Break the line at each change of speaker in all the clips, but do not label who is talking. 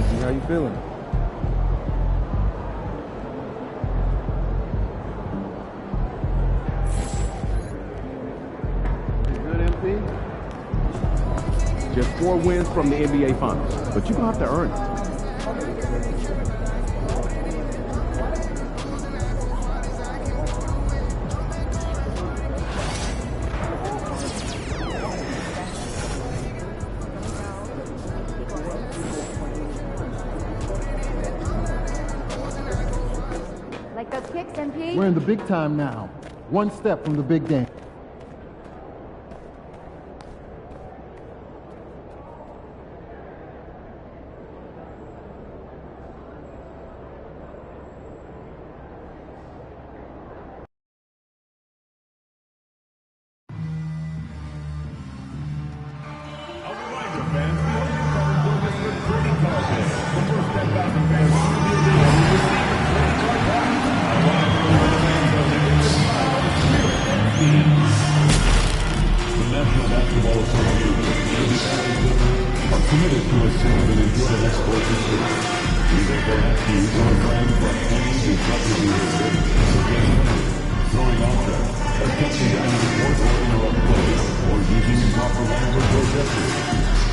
How you feeling? Good, MP? Just 4 wins from the NBA Finals, but you're going to have to earn it.
We're in the big time now. One step from the big game.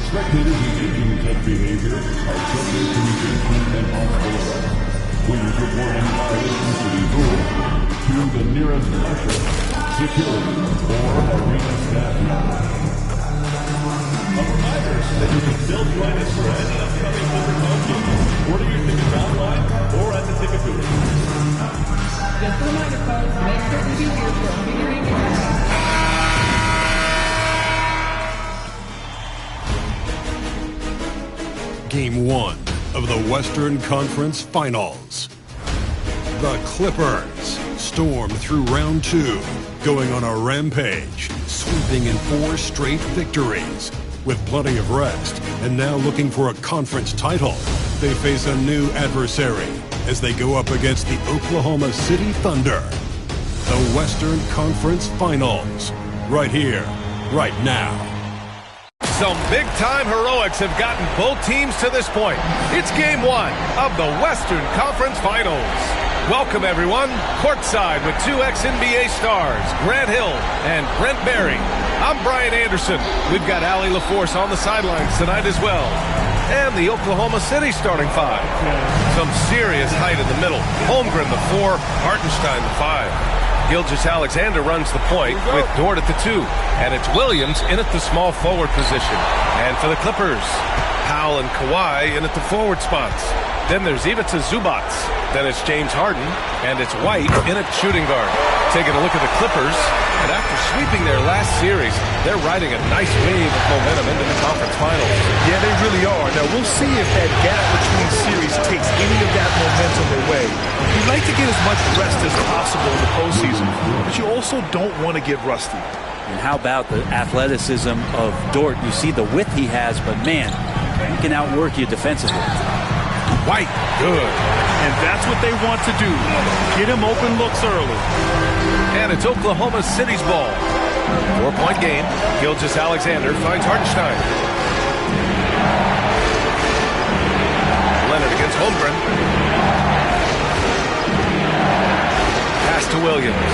Spectators engaging in such behavior are subject to eviction and possible arrest. Please report any violations to these rules to the nearest usher, security, or arena staff member. A reminder that you can still join us for any upcoming Clipper games. Order your tickets online or at the ticket booth.
Just a reminder, folks, make certain to be here for a figuring and
Game 1 of the Western Conference Finals. The Clippers stormed through round 2, going on a rampage, sweeping in 4 straight victories. With plenty of rest, and now looking for a conference title, they face a new adversary as they go up against the Oklahoma City Thunder. The Western Conference Finals, right here, right now.
Some big-time heroics have gotten both teams to this point. It's Game 1 of the Western Conference Finals. Welcome, everyone, courtside with 2 ex-NBA stars, Grant Hill and Brent Barry. I'm Brian Anderson. We've got Allie LaForce on the sidelines tonight as well. And the Oklahoma City starting 5. Some serious height in the middle. Holmgren, the 4, Hartenstein, the 5. Gilgeous-Alexander runs the point with Dort at the 2. And it's Williams in at the small forward position. And for the Clippers, Powell and Kawhi in at the forward spots. Then there's Ivica Zubac. Then it's James Harden. And it's White in at shooting guard. Taking a look at the Clippers. And after sweeping their last series, they're riding a nice wave of momentum into the conference finals.
Yeah, they really are. Now, we'll see if that gap between series takes any of that momentum away. You'd like to get as much rest as possible in the postseason, but you also don't want to get rusty.
And how about the athleticism of Dort? You see the width he has, but man, he can outwork you defensively.
White, good.
And that's what they want to do. Get him open looks early.
And it's Oklahoma City's ball. 4-point game. Gilgeous-Alexander finds Hartenstein. Leonard against Holmgren. Pass to Williams.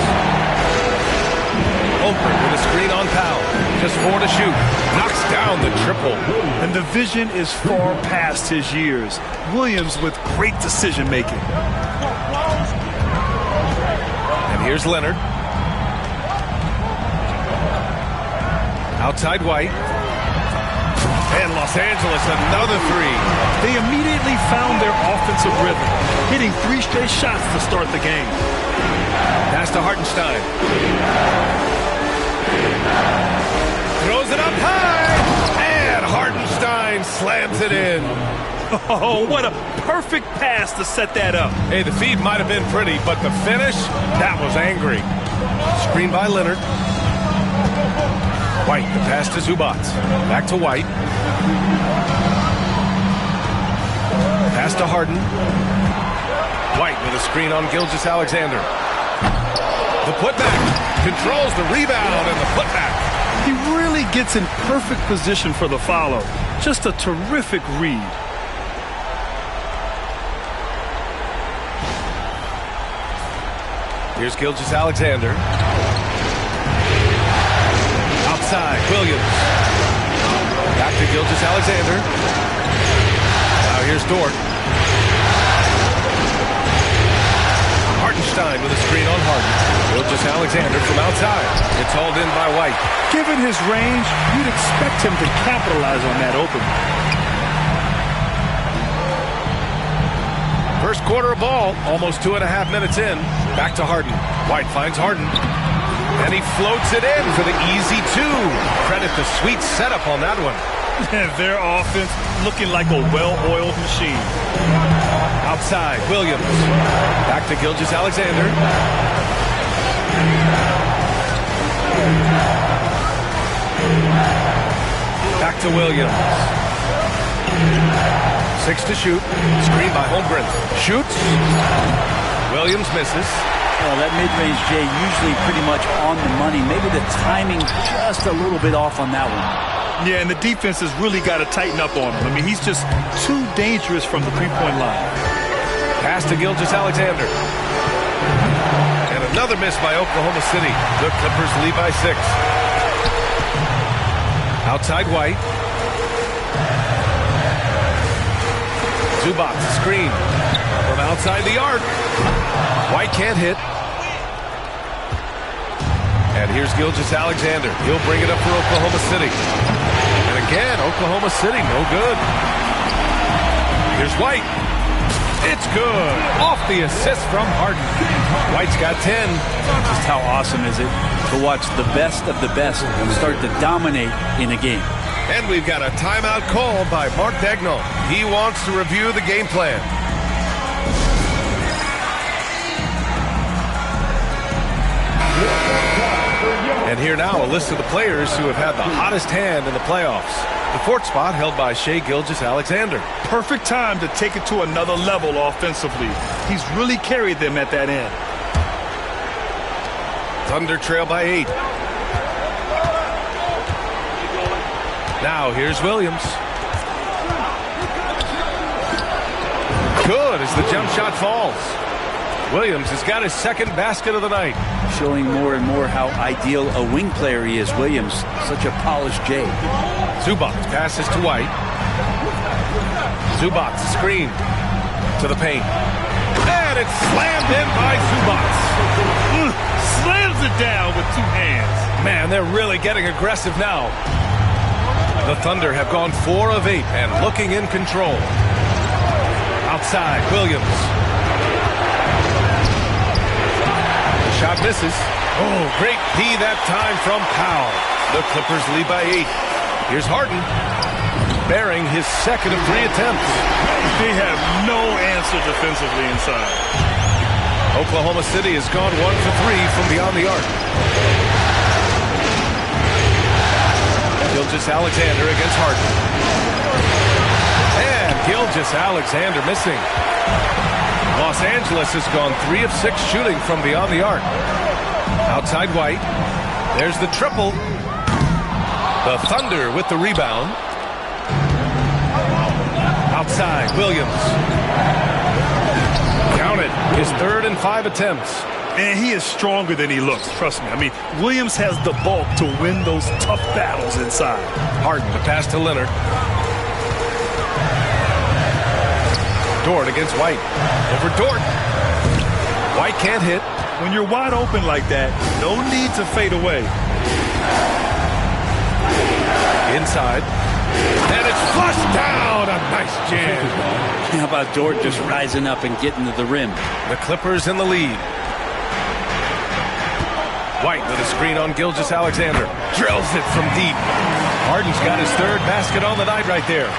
Holmgren with a screen on Powell. Just 4 to shoot. Knocks down the triple.
And the vision is far past his years. Williams with great decision making.
And here's Leonard. Outside White. And Los Angeles, another 3.
They immediately found their offensive rhythm, hitting 3 straight shots to start the game.
Pass to Hartenstein. Throws it up high. And Hartenstein slams it in.
Oh, what a perfect pass to set that up.
Hey, the feed might have been pretty, but the finish, that was angry. Screen by Leonard. White, the pass to Zubac. Back to White. Pass to Harden. White with a screen on Gilgeous-Alexander. The putback. Controls the rebound and the putback.
He really gets in perfect position for the follow. Just a terrific read.
Here's Gilgeous-Alexander. Outside, Williams. Back to Gilgeous-Alexander. Now here's Dort. Hartenstein with a screen on Harden. Gilgeous-Alexander from outside. It's hauled in by White.
Given his range, you'd expect him to capitalize on that opening.
First quarter of ball, almost 2.5 minutes in. Back to Harden. White finds Harden. And he floats it in for the easy two. Credit the sweet setup on that one.
Their offense looking like a well-oiled machine.
Outside, Williams. Back to Gilgeous-Alexander. Back to Williams. 6 to shoot. Screen by Holmgren. Shoots. Williams misses.
Well, that mid-range, Jay, usually pretty much on the money. Maybe the timing just a little bit off on that one.
Yeah, and the defense has really got to tighten up on him. I mean, he's just too dangerous from the three-point line.
Pass to Gilgeous-Alexander. And another miss by Oklahoma City. The Clippers lead by 6. Outside White. Zubac, screen. From outside the arc. White can't hit. And here's Gilgeous-Alexander. He'll bring it up for Oklahoma City. And again, Oklahoma City, no good. Here's White. It's good. Off the assist from Harden. White's got 10.
Just how awesome is it to watch the best of the best start to dominate in a game.
And we've got a timeout called by Mark Daigneault. He wants to review the game plan. And here now, a list of the players who have had the hottest hand in the playoffs. The 4th spot held by Shai Gilgeous-Alexander.
Perfect time to take it to another level offensively. He's really carried them at that end.
Thunder trail by 8. Now here's Williams. Good as the jump shot falls. Williams has got his 2nd basket of the night.
Showing more and more how ideal a wing player he is, Williams. Such a polished J.
Zubac passes to White. Zubac screen to the paint. And it's slammed in by Zubac.
Slams it down with 2 hands.
Man, they're really getting aggressive now. The Thunder have gone 4 of 8 and looking in control. Outside, Williams. Shot misses. Oh, great D that time from Powell. The Clippers lead by 8. Here's Harden, bearing his 2nd of 3 attempts.
They have no answer defensively inside.
Oklahoma City has gone 1 for 3 from beyond the arc. Gilgeous-Alexander against Harden. And Gilgeous-Alexander missing. Los Angeles has gone 3 of 6 shooting from beyond the arc. Outside White. There's the triple. The Thunder with the rebound. Outside, Williams. Counted. His 3rd and 5 attempts.
And he is stronger than he looks, trust me. I mean, Williams has the bulk to win those tough battles inside.
Harden, the pass to Leonard. Dort against White. Over Dort. White can't hit.
When you're wide open like that, no need to fade away.
Inside. And it's flushed down. A nice jam.
How about Dort just rising up and getting to the rim?
The Clippers in the lead. White with a screen on Gilgeous-Alexander. Drills it from deep. Harden's got his 3rd basket on the night right there.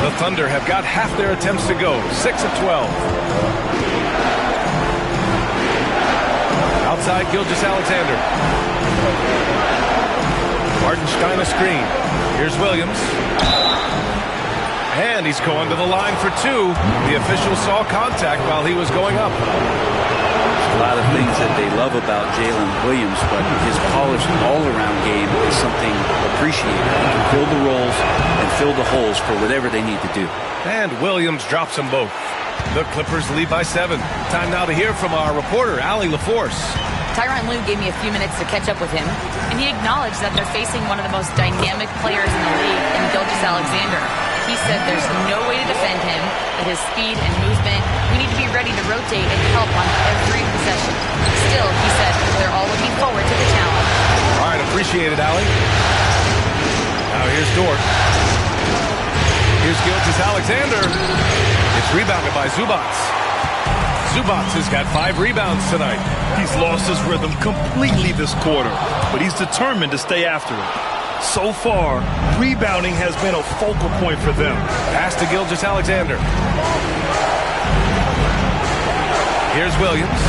The Thunder have got half their attempts to go. 6 of 12. Outside Gilgeous-Alexander. Hartenstein a screen. Here's Williams. And he's going to the line for 2. The official saw contact while he was going up.
A lot of things that they love about Jalen Williams, but his polished all-around game is something appreciated. He can fill the roles and fill the holes for whatever they need to do.
And Williams drops them both. The Clippers lead by 7. Time now to hear from our reporter, Allie LaForce.
Tyronn Lue gave me a few minutes to catch up with him, and he acknowledged that they're facing one of the most dynamic players in the league in Gilgeous-Alexander. He said there's no way to defend him, that his speed and movement, we need to be ready to rotate and help on every possession. Still, he said they're all looking forward to the challenge.
All right, appreciate it, Allie. Now here's Dort. Here's Gilgeous-Alexander. It's rebounded by Zubac. Zubac has got 5 rebounds tonight.
He's lost his rhythm completely this quarter, but he's determined to stay after it. So far, rebounding has been a focal point for them.
Pass to Gilgeous-Alexander. Here's Williams.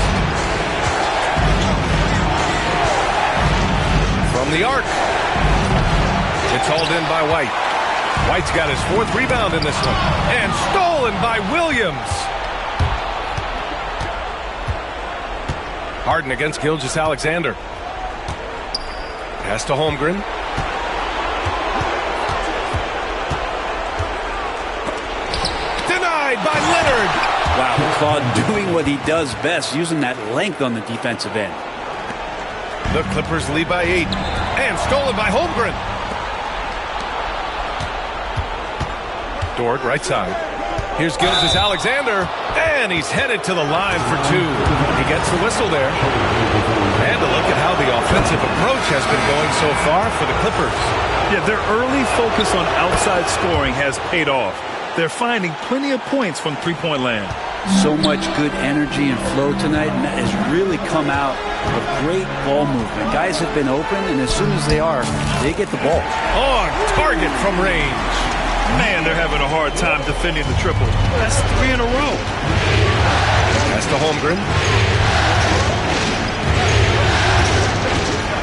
From the arc. It's hauled in by White. White's got his 4th rebound in this one. And stolen by Williams. Harden against Gilgeous-Alexander. Pass to Holmgren. Denied by Leonard.
Wow, Claude doing what he does best, using that length on the defensive end.
The Clippers lead by 8. And stolen by Holmgren. Dort, right side. Here's Gilgeous-Alexander, and he's headed to the line for 2. He gets the whistle there. And a look at how the offensive approach has been going so far for the Clippers.
Yeah, their early focus on outside scoring has paid off. They're finding plenty of points from three-point land.
So much good energy and flow tonight, and that has really come out of great ball movement. Guys have been open, and as soon as they are, they get the ball.
On target from range.
Man, they're having a hard time defending the triple. That's 3 in a row.
Pass to Holmgren.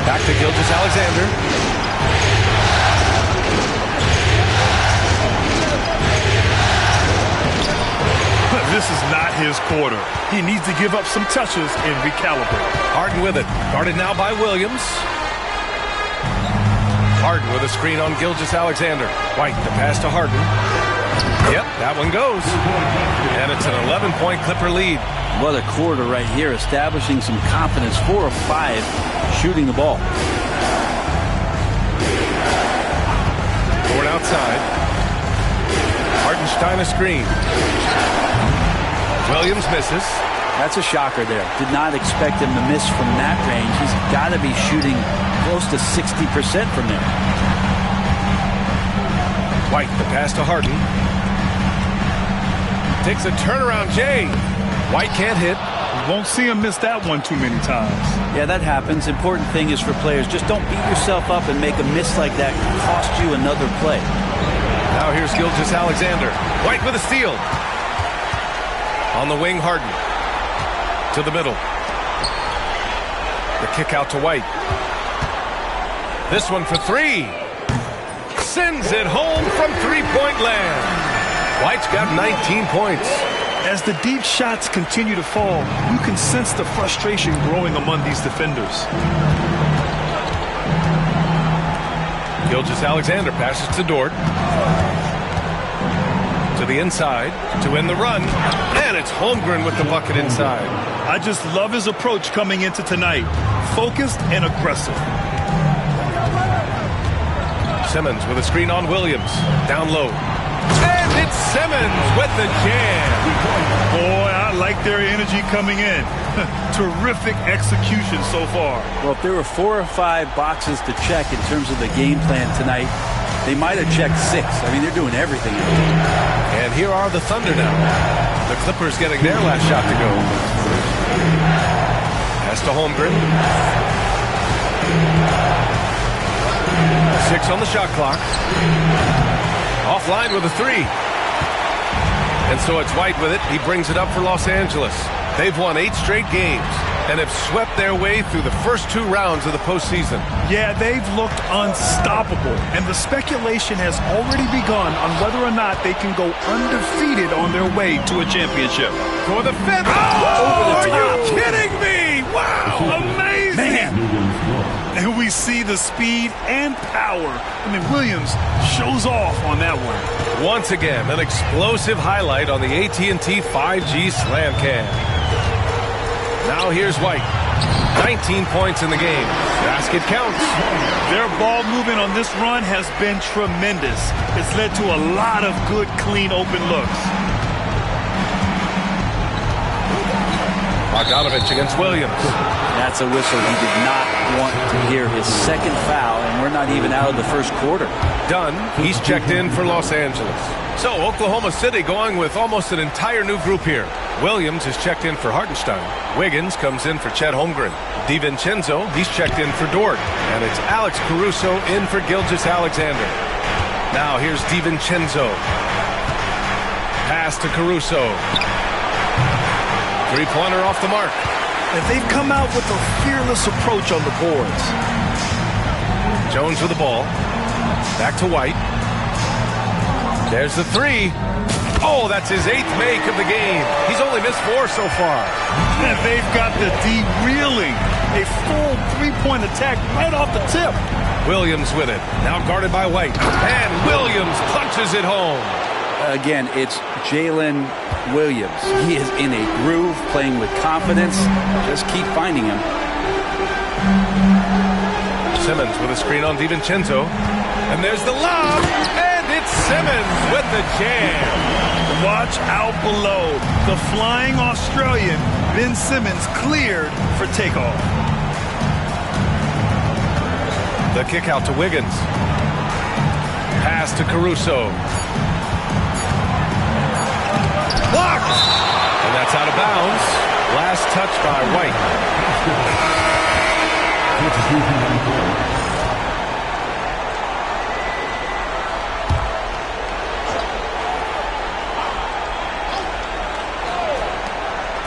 Back to Gilgeous-Alexander.
This is not his quarter. He needs to give up some touches and recalibrate.
Harden with it. Guarded now by Williams. Harden with a screen on Gilgeous-Alexander. White, the pass to Harden. Yep, that one goes. And it's an 11-point Clipper lead.
What a quarter right here, establishing some confidence. 4 of 5 shooting the ball.
Going outside. Hartenstein a screen. Williams misses.
That's a shocker there. Did not expect him to miss from that range. He's got to be shooting close to 60% from there.
White, the pass to Harden. Takes a turnaround, Jay. White can't hit.
You won't see him miss that one too many times.
Yeah, that happens. Important thing is for players, just don't beat yourself up and make a miss like that cost you another play.
Now here's Gilgeous-Alexander. White with a steal. On the wing, Harden. To the middle. The kick out to White. This one for 3. Sends it home from three-point land. White's got 19 points.
As the deep shots continue to fall, you can sense the frustration growing among these defenders.
Gilgeous-Alexander passes to Dort. To the inside to win the run. And it's Holmgren with the bucket inside.
I just love his approach coming into tonight. Focused and aggressive.
Simmons with a screen on Williams. Down low. And it's Simmons with the jam.
Boy, I like their energy coming in. Terrific execution so far.
Well, if there were 4 or 5 boxes to check in terms of the game plan tonight, they might have checked 6. I mean, they're doing everything.
And here are the Thunder now. The Clippers getting their last shot to go. Pass to Holmgren. 6 on the shot clock. Offline with a 3. And so it's White with it. He brings it up for Los Angeles. They've won 8 straight games and have swept their way through the first 2 rounds of the postseason.
Yeah, they've looked unstoppable, and the speculation has already begun on whether or not they can go undefeated on their way to a championship.
For the 5th. Oh, are you kidding me? Wow, amazing.
Man.
And we see the speed and power. I mean, Williams shows off on that one.
Once again, an explosive highlight on the AT&T 5G Slam Cam. Now here's White. 19 points in the game. Basket counts.
Their ball movement on this run has been tremendous. It's led to a lot of good, clean, open looks.
Bogdanovich against Williams.
That's a whistle. He did not want to hear his second foul, and we're not even out of the first quarter.
Dunn, he's checked in for Los Angeles. So Oklahoma City going with almost an entire new group here. Williams is checked in for Hartenstein. Wiggins comes in for Chet Holmgren. DiVincenzo, he's checked in for Dort. And it's Alex Caruso in for Gilgeous-Alexander. Now here's DiVincenzo. Pass to Caruso. Three-pointer off the mark.
And they've come out with a fearless approach on the boards.
Jones with the ball. Back to White. There's the three. Oh, that's his 8th make of the game. He's only missed 4 so far.
And they've got the D reeling. A full three-point attack right off the tip.
Williams with it. Now guarded by White. And Williams punches it home.
Again, it's Jalen Williams. He is in a groove, playing with confidence. Just keep finding him.
Simmons with a screen on DiVincenzo. And there's the lob. And it's Simmons with the jam.
Watch out below. The flying Australian, Ben Simmons, cleared for takeoff.
The kick out to Wiggins. Pass to Caruso. Blocked! And that's out of bounds. Last touch by White.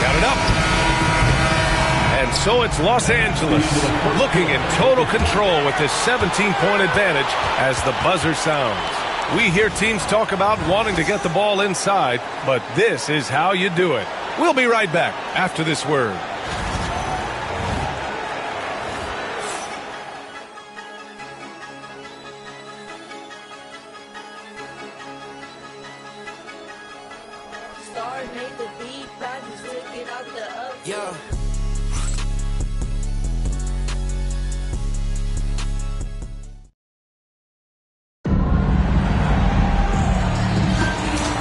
Got it up. And so it's Los Angeles looking in total control with this 17-point advantage as the buzzer sounds. We hear teams talk about wanting to get the ball inside, but this is how you do it. We'll be right back after this word.
Yeah.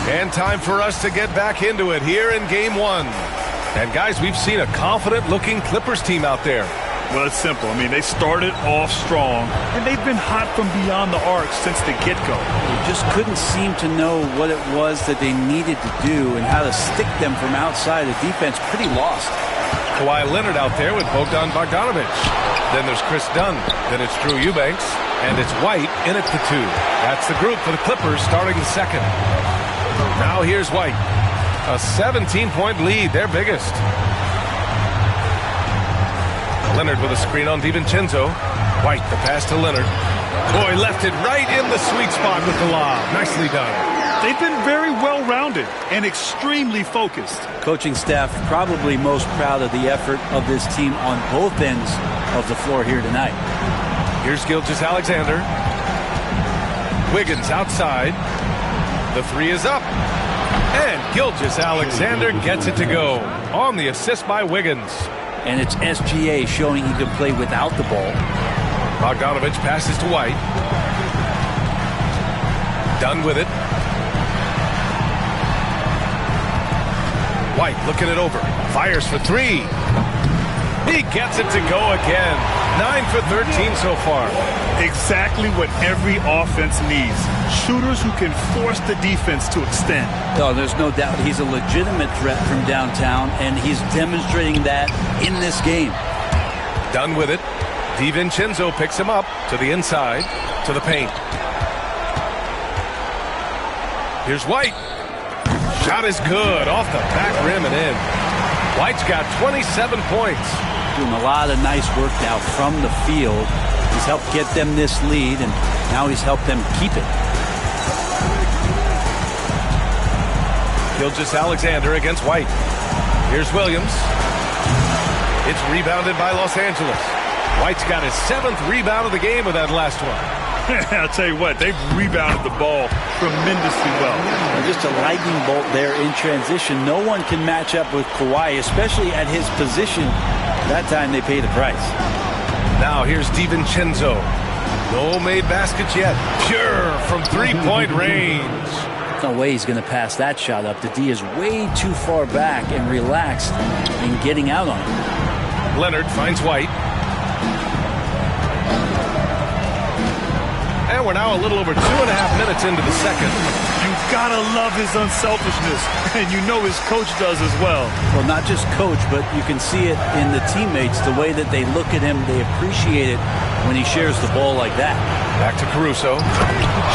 And time for us to get back into it here in Game 1. And guys, we've seen a confident-looking Clippers team out there.
Well, it's simple. I mean, they started off strong, and they've been hot from beyond the arc since the get-go.
They just couldn't seem to know what it was that they needed to do and how to stick them from outside. The defense pretty lost.
Kawhi Leonard out there with Bogdan Bogdanovich. Then there's Chris Dunn. Then it's Drew Eubanks. And it's White in at the 2. That's the group for the Clippers starting the second. Now here's White. A 17-point lead, their biggest. Leonard with a screen on DiVincenzo. White, the pass to Leonard. Boy, left it right in the sweet spot with the lob. Nicely done.
They've been very well-rounded and extremely focused.
Coaching staff probably most proud of the effort of this team on both ends of the floor here tonight.
Here's Gilgeous-Alexander. Wiggins outside. The 3 is up. And Gilgeous-Alexander gets it to go on the assist by Wiggins.
And it's SGA showing he can play without the ball.
Bogdanovich passes to White. Dunn with it. White looking it over. Fires for 3. He gets it to go again. 9 for 13 so far.
Exactly what every offense needs. Shooters who can force the defense to extend.
Oh, there's no doubt he's a legitimate threat from downtown, and he's demonstrating that in this game.
Done with it. DiVincenzo picks him up to the inside, to the paint. Here's White. Shot is good, off the back rim and in. White's got 27 points.
Doing a lot of nice work now from the field. He's helped get them this lead, and now he's helped them keep it.
Gilgeous-Alexander against White. Here's Williams. It's rebounded by Los Angeles. White's got his 7th rebound of the game with that last one.
I'll tell you what, they've rebounded the ball tremendously well.
Just a lightning bolt there in transition. No one can match up with Kawhi, especially at his position. That time they pay the price.
Now here's DiVincenzo. No made baskets yet. Pure from three-point range.
No way he's going to pass that shot up. The D is way too far back and relaxed in getting out on it.
Leonard finds White. And we're now a little over 2.5 minutes into the second.
You gotta love his unselfishness, and you know his coach does as well.
Well, not just coach, but you can see it in the teammates, the way that they look at him. They appreciate it when he shares the ball like that.
Back to Caruso.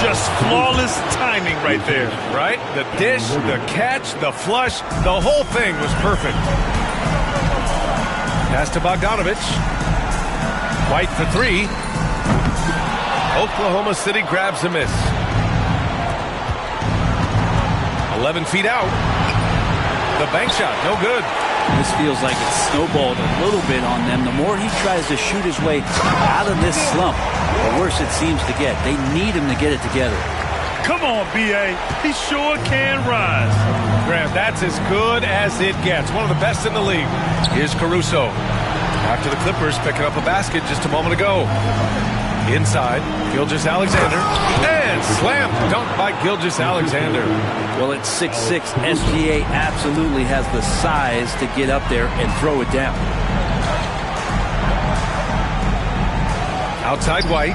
Just flawless timing right there.
Right? The dish, the catch, the flush, the whole thing was perfect. Pass to Bogdanovich. White for three. Oklahoma City grabs a miss. 11 feet out. The bank shot, no good.
This feels like it's snowballed a little bit on them. The more he tries to shoot his way out of this slump, the worse it seems to get. They need him to get it together.
Come on, B.A. He sure can rise.
Graham, that's as good as it gets. One of the best in the league. Here's Caruso. After the Clippers picking up a basket just a moment ago. Inside, Gilgeous-Alexander, and slam dunk by Gilgeous-Alexander.
Well, at 6'6", SGA absolutely has the size to get up there and throw it down.
Outside White.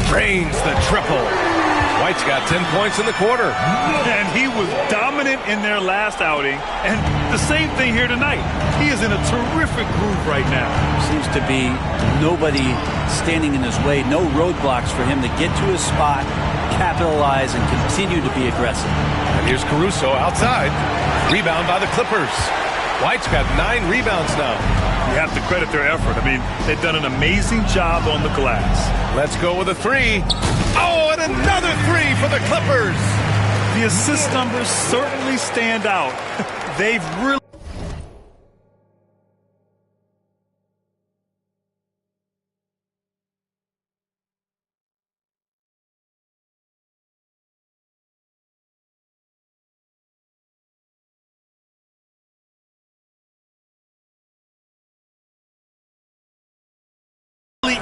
Drains the triple. White's got 10 points in the quarter.
And he was dominant in their last outing. And the same thing here tonight. He is in a terrific groove right now.
Seems to be nobody standing in his way. No roadblocks for him to get to his spot, capitalize, and continue to be aggressive.
And here's Caruso outside. Rebound by the Clippers. White's got 9 rebounds now.
You have to credit their effort. I mean, they've done an amazing job on the glass.
Let's go with a three. Oh, and another three for the Clippers.
The assist numbers certainly stand out. They've really...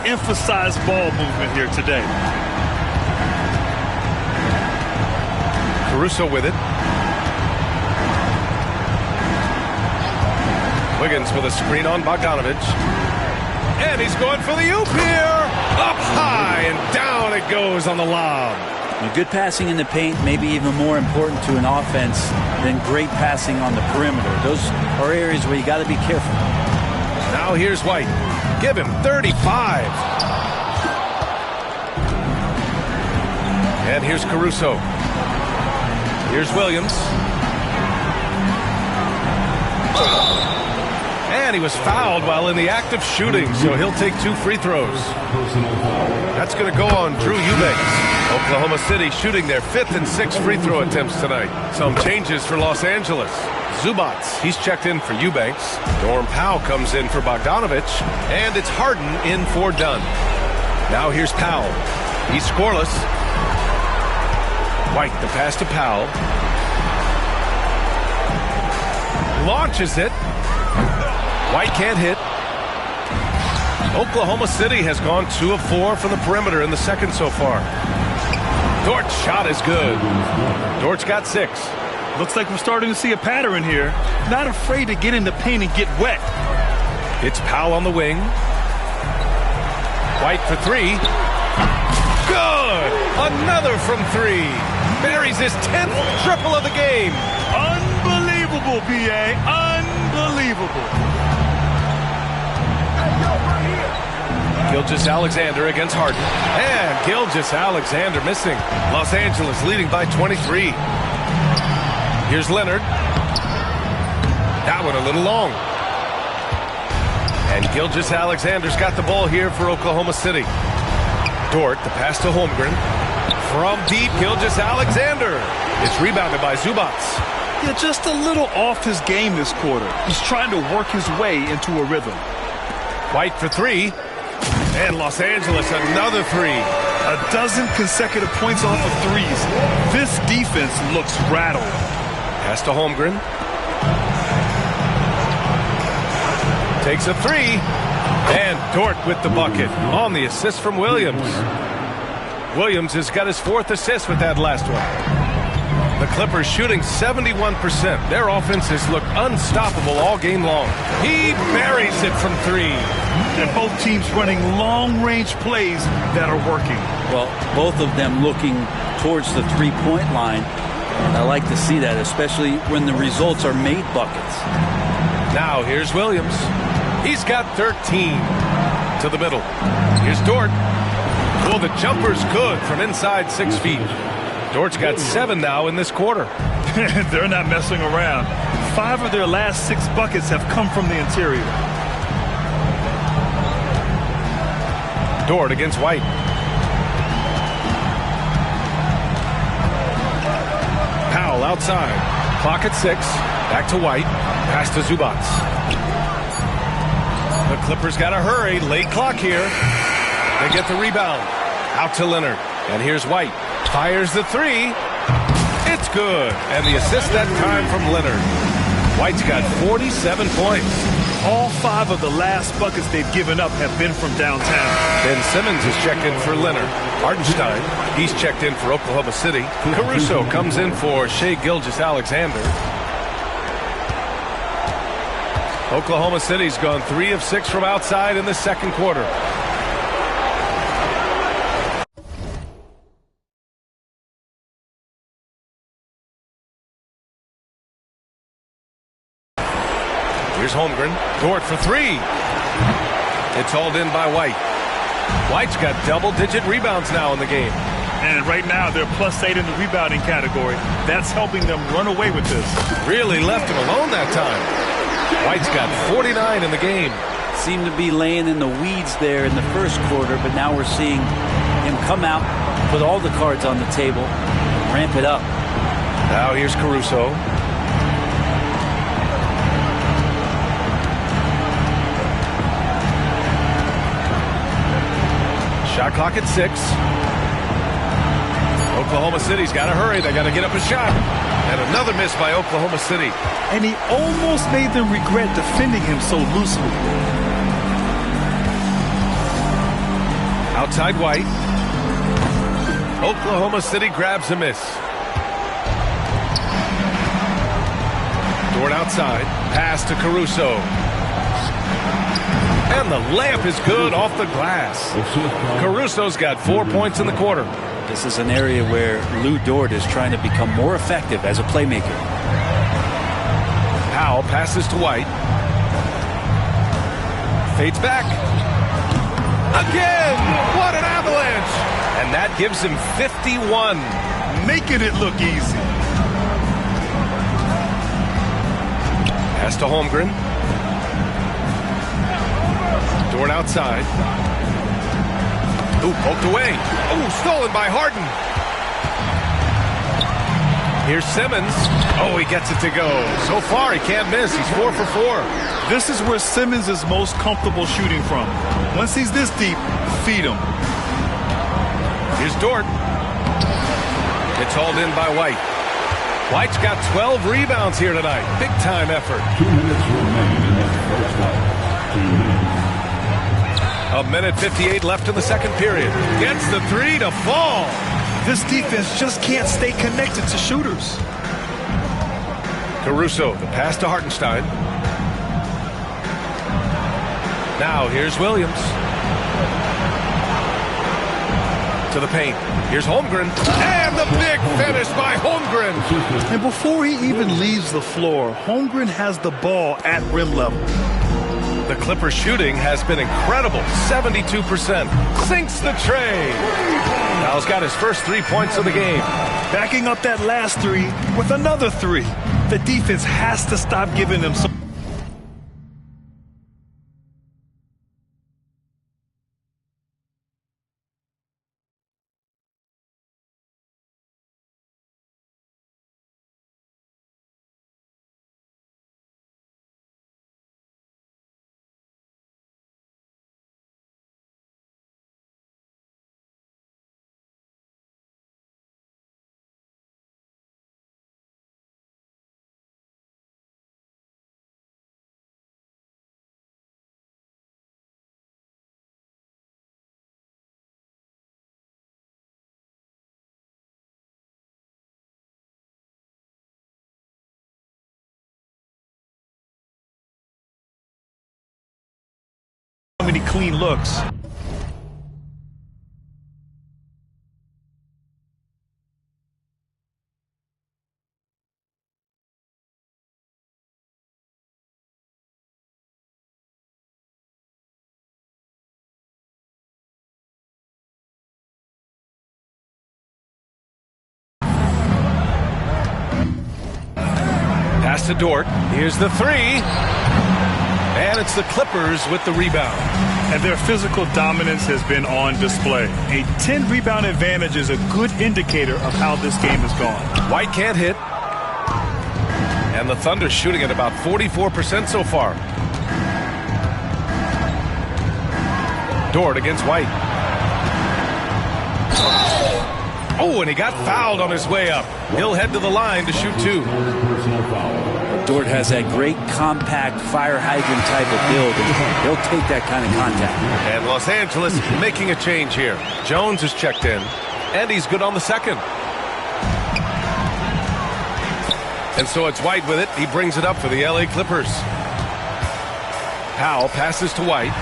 emphasize ball movement here today.
Caruso with it. Wiggins with a screen on Bogdanovich. And he's going for the oop here. Up high and down it goes on the lob.
Good passing in the paint may be even more important to an offense than great passing on the perimeter. Those are areas where you got to be careful.
Now here's White. Give him 35. And here's Caruso. Here's Williams. And he was fouled while in the act of shooting, so he'll take 2 free throws. That's going to go on Drew Eubanks. Oklahoma City shooting their 5th and 6th free throw attempts tonight. Some changes for Los Angeles. Zubac, he's checked in for Eubanks. Norm Powell comes in for Bogdanovich. And it's Harden in for Dunn. Now here's Powell. He's scoreless. White, the pass to Powell. Launches it. White can't hit. Oklahoma City has gone 2 of 4 from the perimeter in the second so far. Dort's shot is good. Dort's got 6.
Looks like we're starting to see a pattern here. Not afraid to get in the paint and get wet.
It's Powell on the wing. White for 3. Good! Another from 3. Buries his 10th triple of the game.
Unbelievable, B.A. Unbelievable.
Gilgeous-Alexander against Harden. And Gilgeous-Alexander missing. Los Angeles leading by 23. Here's Leonard. That one a little long. And Gilgeous-Alexander's got the ball here for Oklahoma City. Dort, the pass to Holmgren. From deep, Gilgeous-Alexander. It's rebounded by Zubac.
Yeah, just a little off his game this quarter. He's trying to work his way into a rhythm.
White for three. And Los Angeles, another three.
A dozen consecutive points off of threes. This defense looks rattled.
Pass to Holmgren. Takes a three. And Dort with the bucket on the assist from Williams. Williams has got his 4th assist with that last one. The Clippers shooting 71%. Their offenses look unstoppable all game long. He buries it from 3.
And both teams running long-range plays that are working.
Well, both of them looking towards the three-point line. And I like to see that, especially when the results are made buckets.
Now here's Williams. He's got 13 to the middle. Here's Dort. Well, the jumper's good from inside 6 feet. Dort's got 7 now in this quarter.
They're not messing around. 5 of their last 6 buckets have come from the interior.
Dort against White. Powell outside. Clock at 6. Back to White. Pass to Zubac. The Clippers got to hurry. Late clock here. They get the rebound. Out to Leonard. And here's White. Fires the 3. It's good. And the assist that time from Leonard. White's got 47 points.
All 5 of the last buckets they've given up have been from downtown.
Ben Simmons is checked in for Leonard. Hartenstein, he's checked in for Oklahoma City. Caruso comes in for Shai Gilgeous-Alexander. Oklahoma City's gone 3 of 6 from outside in the second quarter. Here's Holmgren. Dort for 3. It's hauled in by White. White's got double-digit rebounds now in the game.
And right now they're +8 in the rebounding category. That's helping them run away with this.
Really left him alone that time. White's got 49 in the game.
Seemed to be laying in the weeds there in the first quarter, but now we're seeing him come out, put all the cards on the table, ramp it up.
Now here's Caruso. Shot clock at 6. Oklahoma City's got to hurry. They got to get up a shot. And another miss by Oklahoma City.
And he almost made them regret defending him so loosely.
Outside White. Oklahoma City grabs a miss. Dort outside. Pass to Caruso. And the layup is good off the glass. Caruso's got 4 points in the quarter.
This is an area where Lou Dort is trying to become more effective as a playmaker.
Powell passes to White. Fades back. Again! What an avalanche! And that gives him 51.
Making it look easy.
Pass to Holmgren. Dort outside. Ooh, poked away. Ooh, stolen by Harden. Here's Simmons. Oh, he gets it to go. So far, he can't miss. He's 4 for 4.
This is where Simmons is most comfortable shooting from. Once he's this deep, feed him.
Here's Dort. It's hauled in by White. White's got 12 rebounds here tonight. Big time effort.
2 minutes remain in the first half. 2 minutes.
A minute 58 left in the second period. Gets the 3 to fall.
This defense just can't stay connected to shooters.
Caruso, the pass to Hartenstein. Now here's Williams. To the paint. Here's Holmgren. And the big finish by Holmgren.
And before he even leaves the floor, Holmgren has the ball at rim level.
The Clippers shooting has been incredible. 72%. Sinks the tray. Powell's got his first 3 points of the game.
Backing up that last 3 with another 3. The defense has to stop giving them some. clean looks.
Pass to Dort. Here's the three. And it's the Clippers with the rebound.
And their physical dominance has been on display. A 10-rebound advantage is a good indicator of how this game has gone.
White can't hit. And the Thunder shooting at about 44% so far. Dort against White. Oh, and he got fouled on his way up. He'll head to the line to shoot two.
Dort has that great compact fire hydrant type of build, and he'll take that kind of contact.
And Los Angeles making a change here. Jones is checked in, and he's good on the second. And so it's White with it. He brings it up for the LA Clippers. Powell passes to White.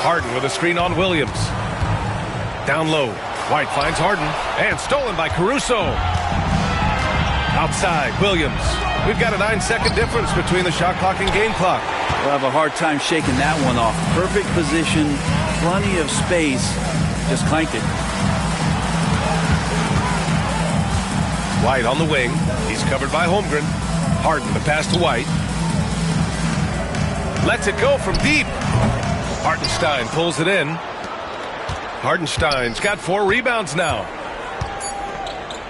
Harden with a screen on Williams. Down low. White finds Harden, and stolen by Caruso. Outside, Williams. We've got a 9-second difference between the shot clock and game clock.
We'll have a hard time shaking that one off. Perfect position, plenty of space. Just clanked it.
White on the wing. He's covered by Holmgren. Harden the pass to White. Lets it go from deep. Hartenstein pulls it in. Hartenstein's got 4 rebounds now.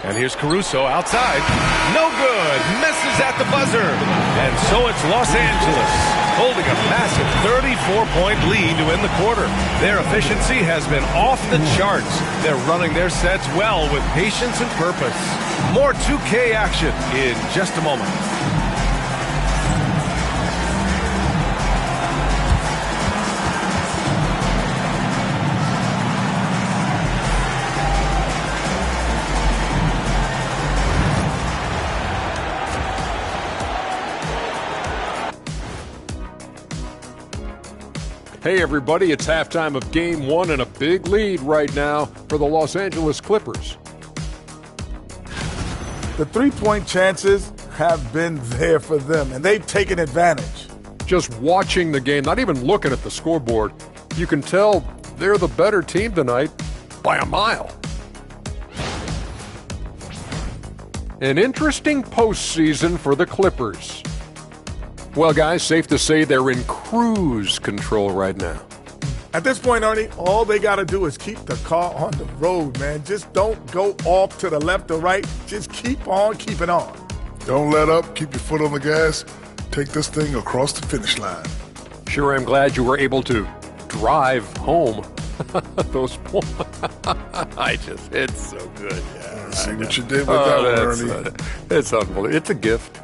And here's Caruso outside. No good. Misses at the buzzer. And so it's Los Angeles holding a massive 34-point lead to win the quarter. Their efficiency has been off the charts. They're running their sets well with patience and purpose. More 2K action in just a moment.
Hey everybody, it's halftime of Game 1 and a big lead right now for the Los Angeles Clippers.
The three-point chances have been there for them, and they've taken advantage.
Just watching the game, not even looking at the scoreboard, you can tell they're the better team tonight by a mile. An interesting postseason for the Clippers. Well, guys, safe to say they're in cruise control right now.
At this point, Ernie, all they got to do is keep the car on the road, man. Just don't go off to the left or right. Just keep on keeping on.
Don't let up. Keep your foot on the gas. Take this thing across the finish line.
Sure, I'm glad you were able to drive home those points. It's so good. Yeah,
see what you did with that one, Ernie.
It's unbelievable. It's a gift.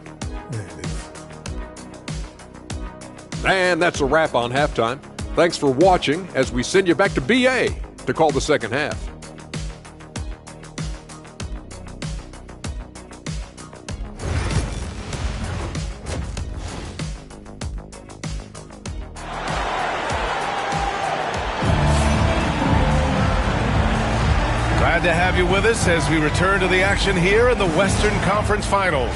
And that's a wrap on halftime. Thanks for watching as we send you back to BA to call the second half.
Glad to have you with us as we return to the action here in the Western Conference Finals.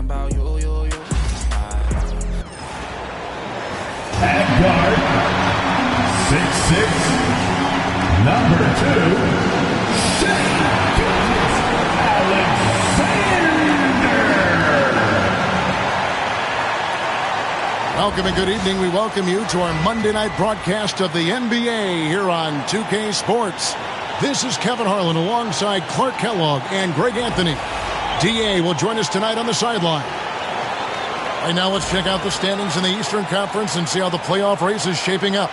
about you.
At guard, 6'6", number 2, Shai Gilgeous-Alexander.
Welcome and good evening. We welcome you to our Monday night broadcast of the NBA here on 2K Sports. This is Kevin Harlan alongside Clark Kellogg and Greg Anthony. DA will join us tonight on the sideline. Right now, let's check out the standings in the Eastern Conference and see how the playoff race is shaping up.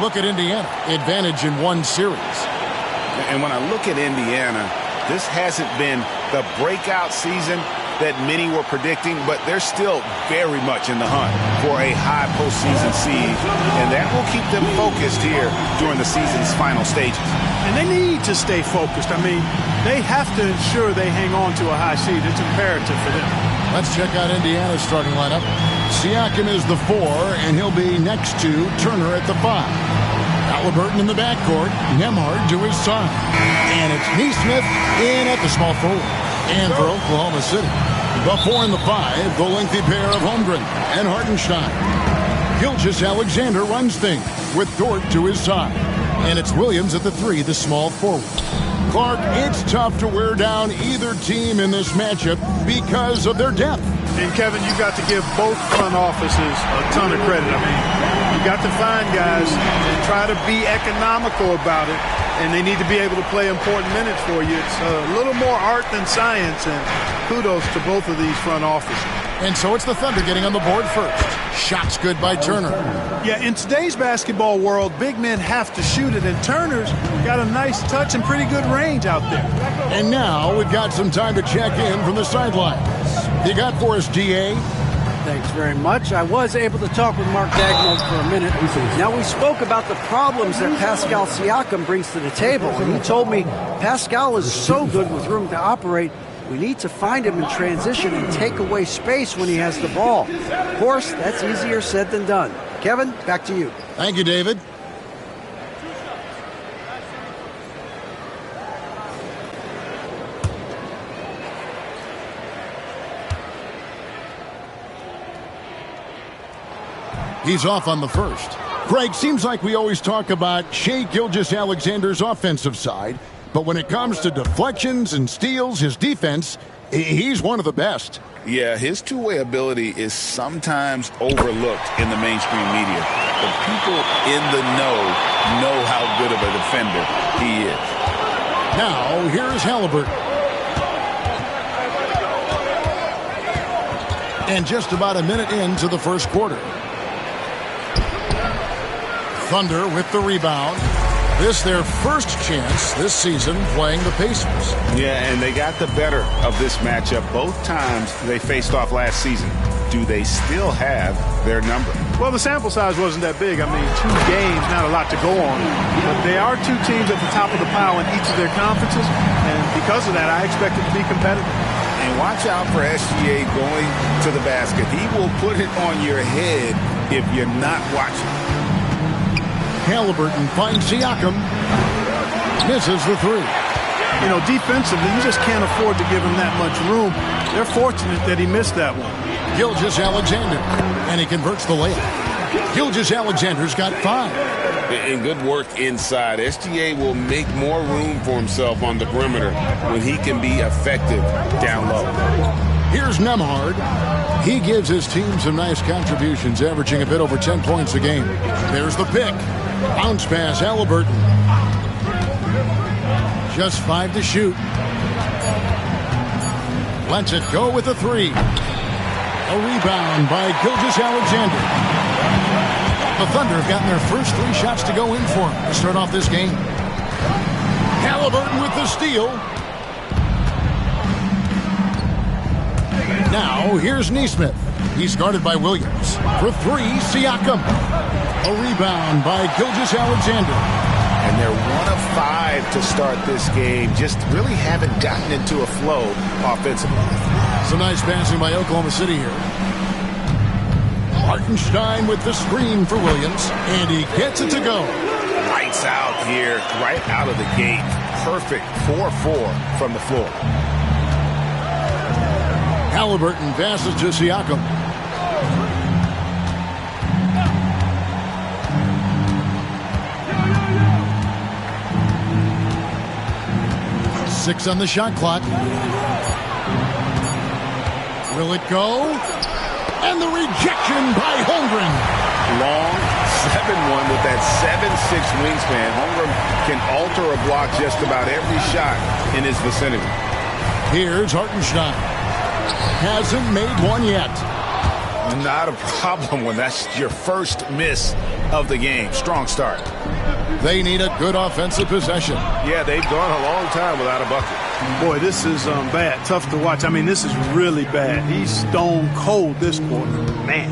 Look at Indiana, advantage in one series.
And when I look at Indiana, this hasn't been the breakout season that many were predicting, but they're still very much in the hunt for a high postseason seed, and that will keep them focused here during the season's final stages.
And they need to stay focused. I mean, they have to ensure they hang on to a high seed. It's imperative for them.
Let's check out Indiana's starting lineup. Siakam is the 4, and he'll be next to Turner at the 5. Halliburton in the backcourt, Nembhard to his side. And it's Nesmith in at the small forward. And for Oklahoma City, the 4 and the 5, the lengthy pair of Holmgren and Hartenstein. Gilgeous-Alexander runs things with Dort to his side. And it's Williams at the 3, the small forward. Clark, it's tough to wear down either team in this matchup because of their depth.
And Kevin, you've got to give both front offices a ton of credit. I mean, you got to find guys and try to be economical about it, and they need to be able to play important minutes for you. It's a little more art than science, and kudos to both of these front offices.
And so it's the Thunder getting on the board first. Shots good by Turner.
Yeah, in today's basketball world, big men have to shoot it, and Turner's got a nice touch and pretty good range out there.
And now we've got some time to check in from the sidelines. You got for us, DA?
Thanks very much. I was able to talk with Mark Daigneault for a minute. Now, we spoke about the problems that Pascal Siakam brings to the table, and he told me Pascal is so good with room to operate, we need to find him in transition and take away space when he has the ball. Of course, that's easier said than done. Kevin, back to you.
Thank you, David. He's off on the first. Greg, seems like we always talk about Shai Gilgeous-Alexander's offensive side, but when it comes to deflections and steals, his defense, he's one of the best.
Yeah, his two-way ability is sometimes overlooked in the mainstream media. The people in the know how good of a defender he is.
Now, here's Halliburton. And just about a minute into the first quarter. Thunder with the rebound. This their first chance this season playing the Pacers.
Yeah, and they got the better of this matchup both times they faced off last season. Do they still have their number?
Well, the sample size wasn't that big. I mean, 2 games, not a lot to go on. But they are 2 teams at the top of the pile in each of their conferences, and because of that, I expect it to be competitive.
And watch out for SGA going to the basket. He will put it on your head if you're not watching.
Halliburton finds Siakam. Misses the 3.
You know, defensively, you just can't afford to give him that much room. They're fortunate that he missed that one.
Gilgeous-Alexander. And he converts the layup. Gilgeous-Alexander's got 5.
And good work inside. SGA will make more room for himself on the perimeter when he can be effective down low.
Here's Nembhard. He gives his team some nice contributions, averaging a bit over 10 points a game. There's the pick. Bounce pass, Halliburton. Just 5 to shoot. Lets it go with a 3. A rebound by Gilgeous-Alexander. The Thunder have gotten their first 3 shots to go in for him to start off this game. Halliburton with the steal. Now, here's Nesmith. He's guarded by Williams. For 3, Siakam. A rebound by Gilgeous-Alexander.
And they're 1 of 5 to start this game. Just really haven't gotten into a flow offensively.
Some nice passing by Oklahoma City here. Hartenstein with the screen for Williams. And he gets it to go.
Lights out here, right out of the gate. Perfect 4-4 from the floor.
Halliburton passes to Siakam. Six on the shot clock. Will it go? And the rejection by Holmgren.
Long 7-1 with that 7'6" wingspan. Holmgren can alter a block just about every shot in his vicinity.
Here's Hartenstein. Hasn't made one yet.
Not a problem when that's your first miss of the game. Strong start.
They need a good offensive possession.
Yeah, they've gone a long time without a bucket. Boy, this is bad. Tough to watch. I mean, this is really bad. He's stone cold this quarter. Man.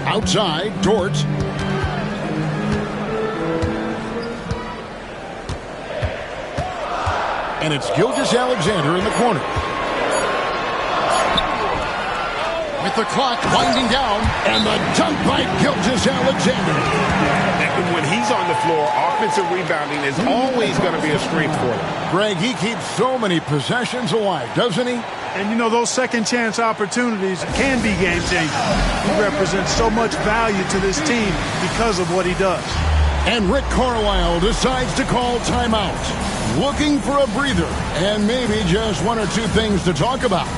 Outside, Dort. And it's Gilgeous-Alexander in the corner. With the clock winding down, and the dunk by Gilgeous-Alexander.
And when he's on the floor, offensive rebounding is always going to be a strength for them.
Greg, he keeps so many possessions alive, doesn't he?
And, you know, those second-chance opportunities can be game-changing. He represents so much value to this team because of what he does.
And Rick Carlisle decides to call timeout. Looking for a breather and maybe just one or two things to talk about.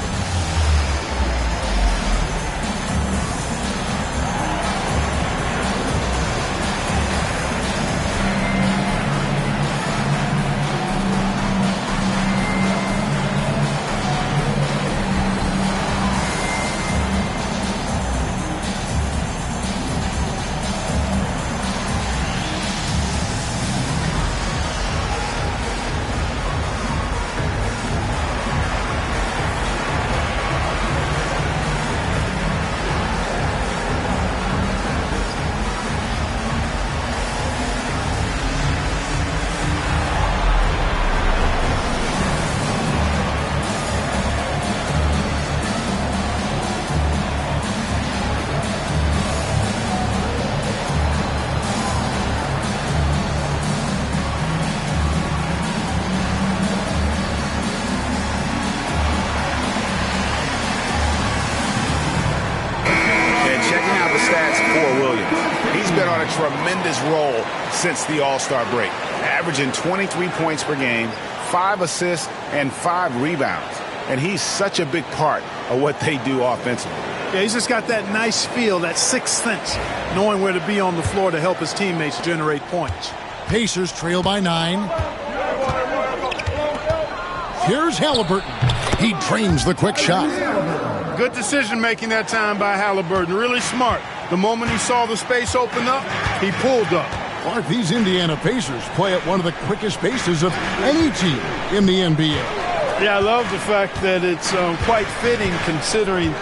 Tremendous role since the All-Star break, averaging 23 points per game, 5 assists, and 5 rebounds. And he's such a big part of what they do offensively.
Yeah, he's just got that nice feel, that sixth sense, knowing where to be on the floor to help his teammates generate points.
Pacers trail by 9. Here's Halliburton. He drains the quick shot.
Good decision-making that time by Halliburton. Really smart. The moment he saw the space open up, he pulled up.
Clark, these Indiana Pacers play at one of the quickest paces of any team in the NBA.
Yeah, I love the fact that it's quite fitting considering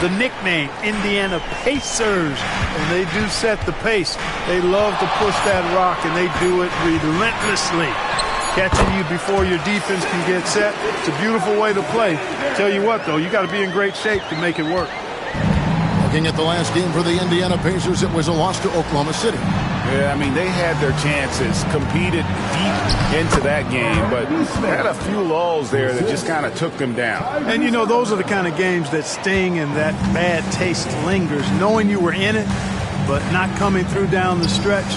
the nickname, Indiana Pacers. And they do set the pace. They love to push that rock, and they do it relentlessly. Catching you before your defense can get set. It's a beautiful way to play. Tell you what, though, you got to be in great shape to make it work.
Looking at the last game for the Indiana Pacers, it was a loss to Oklahoma City.
Yeah, I mean, they had their chances, competed deep into that game, but had a few lulls there that just kind of took them down.
And, you know, those are the kind of games that sting and that bad taste lingers. Knowing you were in it, but not coming through down the stretch,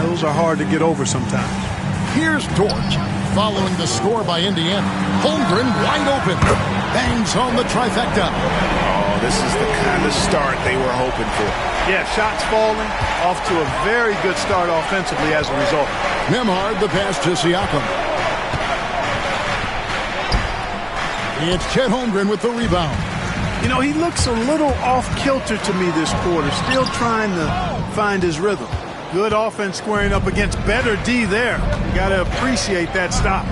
those are hard to get over sometimes.
Here's Dort, following the score by Indiana. Holmgren wide open. Bangs on the trifecta.
Oh, this is the kind of start they were hoping for.
Yeah, shots falling, off to a very good start offensively as a result.
Nembhard, the pass to Siakam. It's Chet Holmgren with the rebound.
You know, he looks a little off-kilter to me this quarter, still trying to find his rhythm. Good offense squaring up against better D there. You got to appreciate that stop.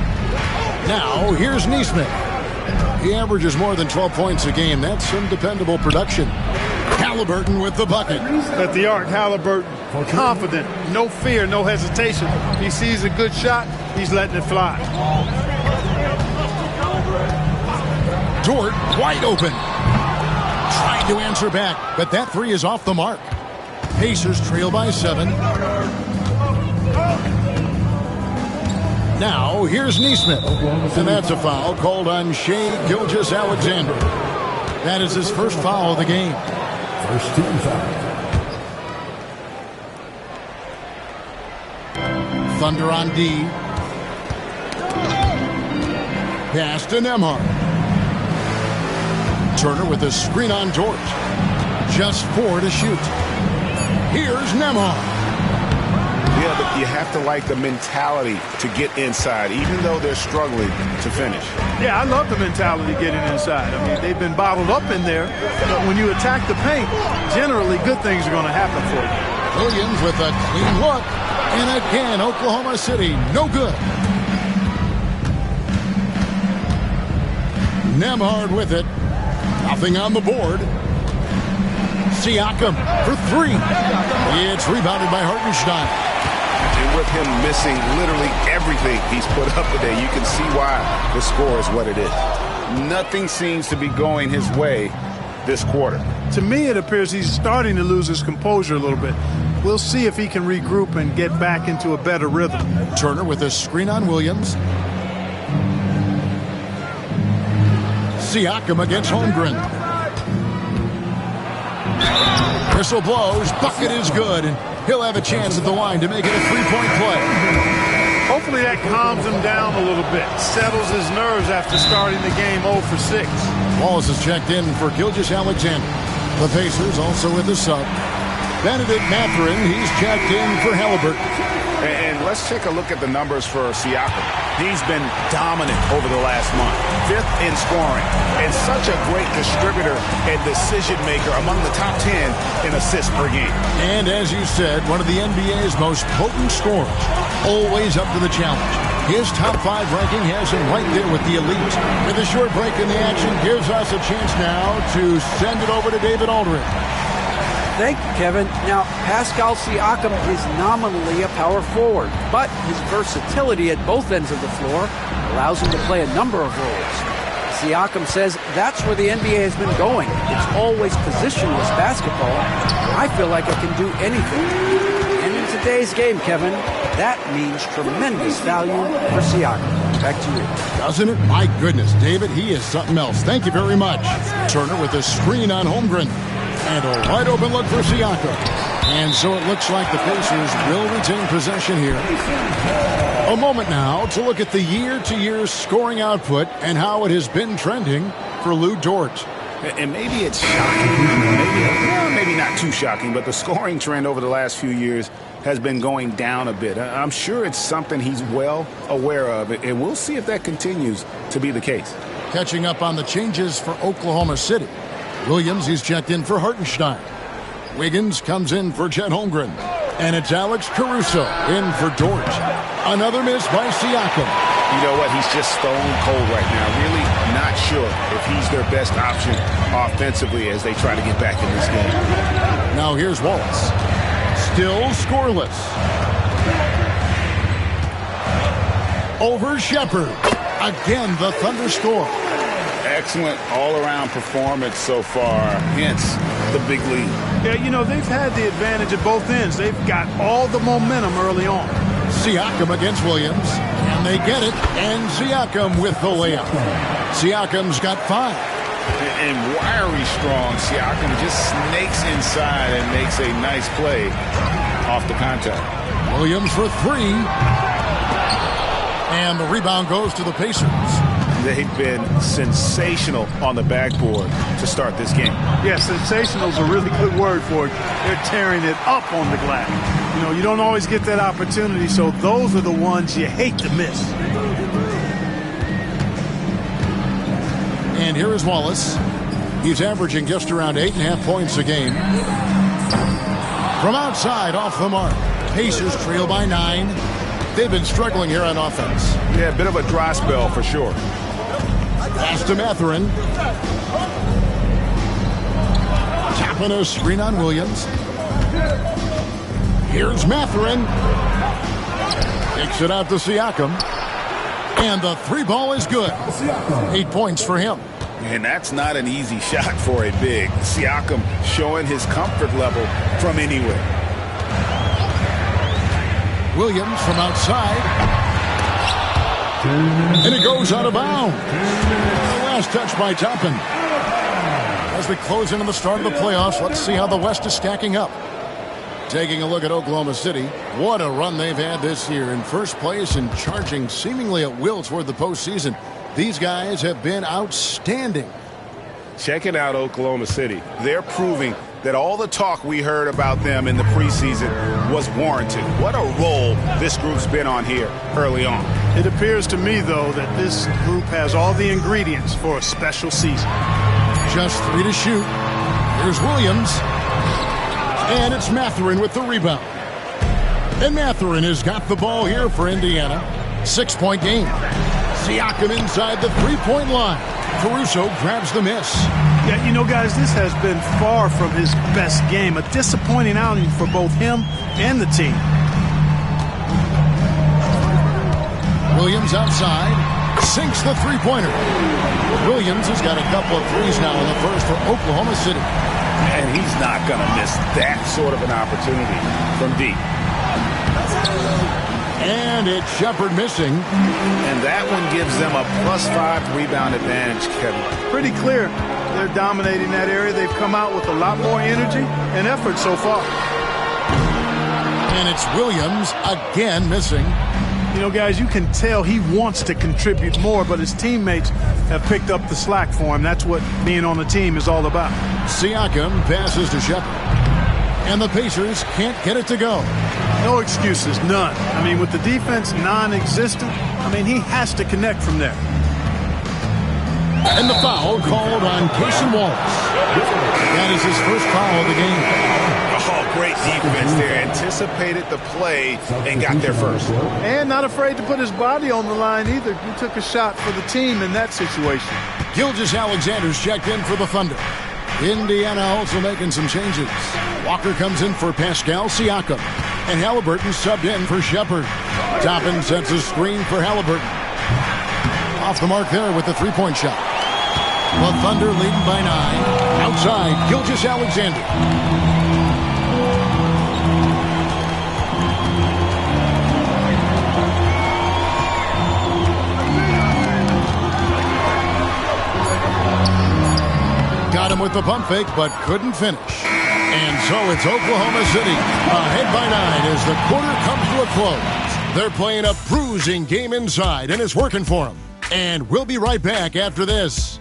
Now, here's Nesmith. He averages more than 12 points a game. That's some dependable production. Halliburton with the bucket.
At the arc, Halliburton, confident, no fear, no hesitation. He sees a good shot, he's letting it fly.
Dort wide open. Trying to answer back, but that three is off the mark. Pacers trail by 7. Now, here's Neesmith. And that's a foul called on Shai Gilgeous-Alexander. That is his first foul of the game.
First team foul.
Thunder on D. Pass to Nembhard. Turner with a screen on Dort. Just 4 to shoot. Here's Nembhard.
Yeah, but you have to like the mentality to get inside, even though they're struggling to finish.
Yeah, I love the mentality getting inside. I mean, they've been bottled up in there, but when you attack the paint, generally good things are going to happen for you.
Williams with a clean look. And again, Oklahoma City, no good. Nembhard with it. Nothing on the board. Siakam for 3. It's rebounded by Hartenstein.
And with him missing literally everything he's put up today, you can see why the score is what it is. Nothing seems to be going his way this quarter.
To me, it appears he's starting to lose his composure a little bit. We'll see if he can regroup and get back into a better rhythm.
Turner with a screen on Williams. Siakam against Holmgren. Whistle blows. Bucket is good. And he'll have a chance at the line to make it a 3-point play.
Hopefully that calms him down a little bit. Settles his nerves after starting the game 0 for 6.
Wallace is checked in for Gilgeous-Alexander. The Pacers also with the sub. Benedict Mathurin, he's checked in for Halliburton.
And let's take a look at the numbers for Siakam. He's been dominant over the last month. 5th in scoring. And such a great distributor and decision maker, among the top 10 in assists per game.
And as you said, one of the NBA's most potent scorers. Always up to the challenge. His top 5 ranking has him right there with the elite. With a short break in the action, gives us a chance now to send it over to David Aldridge.
Thank you, Kevin. Now, Pascal Siakam is nominally a power forward, but his versatility at both ends of the floor allows him to play a number of roles. Siakam says that's where the NBA has been going. It's always positionless basketball. I feel like I can do anything. And in today's game, Kevin, that means tremendous value for Siakam. Back to you.
Doesn't it? My goodness, David, he is something else. Thank you very much. Turner with a screen on Holmgren. And a wide open look for Siakam. And so it looks like the Pacers will retain possession here. A moment now to look at the year-to-year scoring output and how it has been trending for Lu Dort.
And maybe it's shocking, maybe not too shocking, but the scoring trend over the last few years has been going down a bit. I'm sure it's something he's well aware of, and we'll see if that continues to be the case.
Catching up on the changes for Oklahoma City. Williams, he's checked in for Hartenstein. Wiggins comes in for Chet Holmgren. And it's Alex Caruso in for Dort. Another miss by Siakam.
You know what? He's just stone cold right now. Really not sure if he's their best option offensively as they try to get back in this game.
Now here's Wallace. Still scoreless. Over Shepherd. Again, the Thunder score.
Excellent all-around performance so far, hence the big lead.
Yeah, you know, they've had the advantage at both ends. They've got all the momentum early on.
Siakam against Williams, and they get it, and Siakam with the layup. Siakam's got 5.
And wiry strong, Siakam just snakes inside and makes a nice play off the contact.
Williams for 3. And the rebound goes to the Pacers.
They've been sensational on the backboard to start this game.
Yeah, sensational is a really good word for it. They're tearing it up on the glass. You know, you don't always get that opportunity, so those are the ones you hate to miss.
And here is Wallace. He's averaging just around 8.5 points a game. From outside, off the mark. Pacers trail by 9. They've been struggling here on offense.
Yeah, a bit of a dry spell for sure.
Pass to Mathurin. Tapping a screen on Williams. Here's Mathurin. Takes it out to Siakam. And the 3-ball is good. 8 points for him.
And that's not an easy shot for a big. Siakam showing his comfort level from anywhere.
Williams from outside. And it goes out of bounds. Last touch by Toppin. As we close into the start of the playoffs, let's see how the West is stacking up. Taking a look at Oklahoma City, what a run they've had this year. In first place and charging seemingly at will toward the postseason. These guys have been outstanding.
Checking out Oklahoma City. They're proving that all the talk we heard about them in the preseason was warranted. What a role this group's been on here early on.
It appears to me, though, that this group has all the ingredients for a special season.
Just 3 to shoot. Here's Williams. And it's Mathurin with the rebound. And Mathurin has got the ball here for Indiana. 6-point game. Siakam inside the three-point line. Caruso grabs the miss.
Yeah, you know, guys, this has been far from his best game. A disappointing outing for both him and the team.
Williams outside. Sinks the three-pointer. Williams has got a couple of threes now in the first for Oklahoma City.
And he's not going to miss that sort of an opportunity from deep.
And it's Shepherd missing.
And that one gives them a +5 rebound advantage, Kevin.
Pretty clear. They're dominating that area. They've come out with a lot more energy and effort so far.
And it's Williams again missing.
You know, guys, you can tell he wants to contribute more, but his teammates have picked up the slack for him. That's what being on the team is all about.
Siakam passes to Shepherd. And the Pacers can't get it to go.
No excuses, none. I mean, with the defense non-existent, I mean, he has to connect from there.
And the foul called on Cason Wallace. That is his first foul of the game.
Oh, great defense there. Anticipated the play and got there first.
And not afraid to put his body on the line either. He took a shot for the team in that situation.
Gilgeous-Alexander's checked in for the Thunder. Indiana also making some changes. Walker comes in for Pascal Siakam. And Halliburton subbed in for Shepherd. Toppin sets a screen for Halliburton. Off the mark there with the three-point shot. The Thunder leading by 9. Outside, Gilgeous-Alexander. Got him with the pump fake, but couldn't finish. And so it's Oklahoma City ahead by 9 as the quarter comes to a close. They're playing a bruising game inside, and it's working for them. And we'll be right back after this.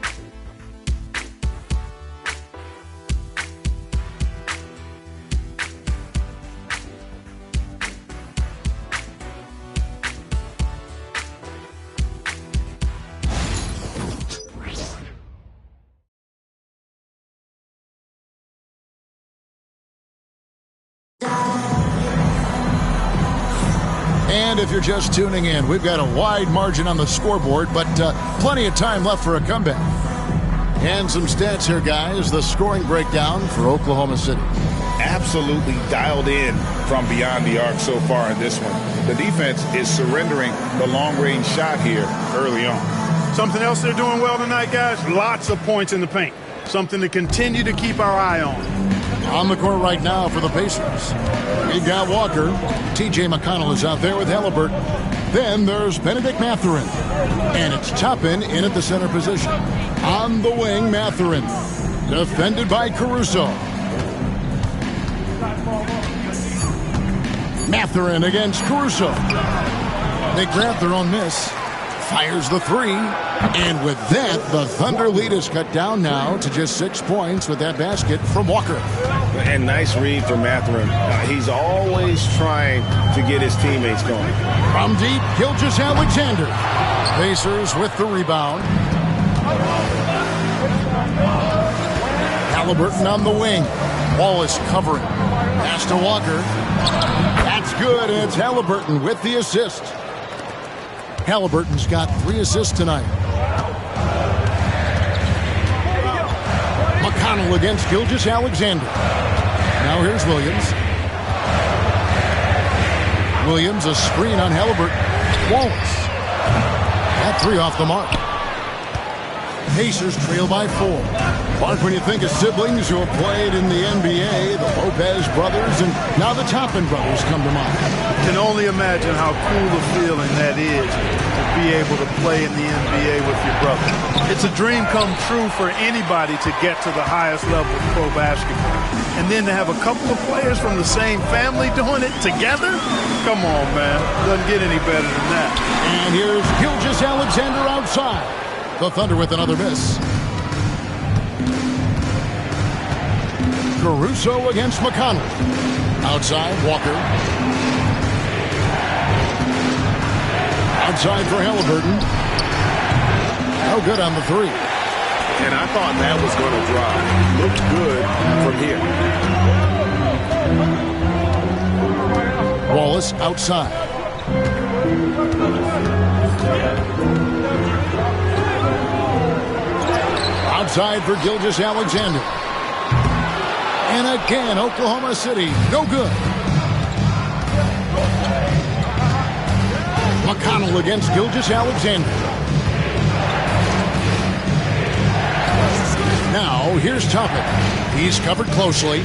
And if you're just tuning in, we've got a wide margin on the scoreboard, but plenty of time left for a comeback. And some stats here, guys. The scoring breakdown for Oklahoma City.
Absolutely dialed in from beyond the arc so far in this one. The defense is surrendering the long-range shot here early on.
Something else they're doing well tonight, guys, lots of points in the paint. Something to continue to keep our eye on.
On the court right now for the Pacers. We got Walker. T.J. McConnell is out there with Halliburton. Then there's Benedict Mathurin. And it's Toppin in at the center position. On the wing, Mathurin. Defended by Caruso. Mathurin against Caruso. They grab their own miss. Fires the three. And with that, the Thunder lead is cut down now to just 6 points with that basket from Walker.
And nice read from Mathurin. He's always trying to get his teammates going.
From deep, Gilgeous-Alexander. Pacers with the rebound. Halliburton on the wing. Wallace covering. Pass to Walker. That's good. It's Halliburton with the assist. Halliburton's got 3 assists tonight. McConnell against Gilgeous-Alexander. Now here's Williams. Williams, a screen on Halliburton. Wallace. That 3 off the mark. Pacers trail by 4. Mark, when you think of siblings who have played in the NBA, the Lopez brothers, and now the Toppin brothers come to mind.
Can only imagine how cool a feeling that is. to be able to play in the NBA with your brother. It's a dream come true for anybody to get to the highest level of pro basketball. And then to have a couple of players from the same family doing it together? Come on, man. Doesn't get any better than that.
And here's Gilgeous-Alexander outside. The Thunder with another miss. Caruso against McConnell. Outside, Walker. Outside for Halliburton. No good on the three.
And I thought that was going to drive. Looked good from here.
Wallace outside. Outside for Gilgeous-Alexander. And again, Oklahoma City, no good. McConnell against Gilgeous-Alexander. Now, here's Toppin. He's covered closely.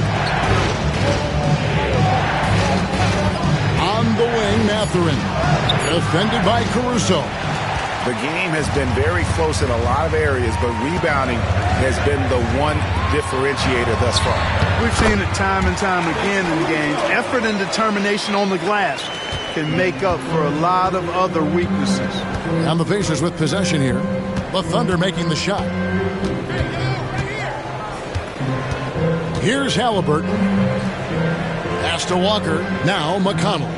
On the wing, Mathurin. Defended by Caruso.
The game has been very close in a lot of areas, but rebounding has been the one differentiator thus far.
We've seen it time and time again in games. Effort and determination on the glass can make up for a lot of other weaknesses.
And the Pacers with possession here. The Thunder making the shot. Here's Halliburton. Pass to Walker. Now McConnell.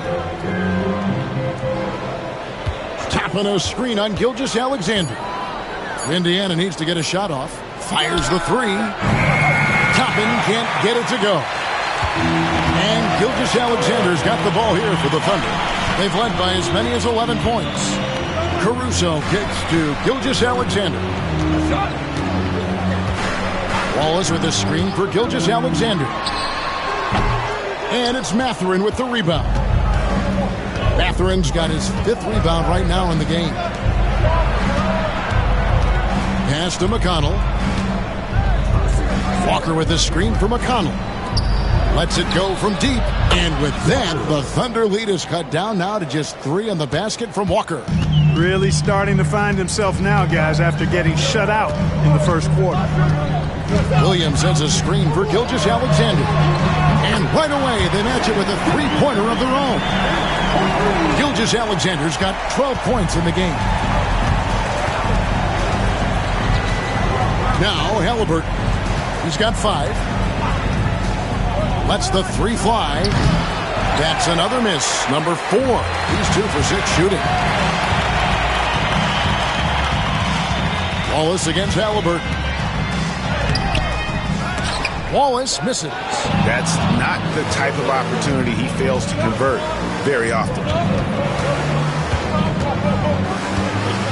Tapping a screen on Gilgeous-Alexander. Indiana needs to get a shot off. Fires the three. Toppin can't get it to go. And Gilgeous-Alexander's got the ball here for the Thunder. They've led by as many as 11 points. Caruso kicks to Gilgeous-Alexander. Wallace with a screen for Gilgeous-Alexander. And it's Mathurin with the rebound. Mathurin's got his 5th rebound right now in the game. Pass to McConnell. Walker with a screen for McConnell. Lets it go from deep. And with that, the Thunder lead is cut down now to just 3 on the basket from Walker.
Really starting to find himself now, guys, after getting shut out in the first quarter.
Williams sends a screen for Gilgeous-Alexander. And right away, they match it with a 3-pointer of their own. Gilgeous-Alexander's got 12 points in the game. Now, Halliburton. He's got 5. Lets the 3 fly. That's another miss. Number 4. He's 2 for 6 shooting. Wallace against Halliburton. Wallace misses.
That's not the type of opportunity he fails to convert very often.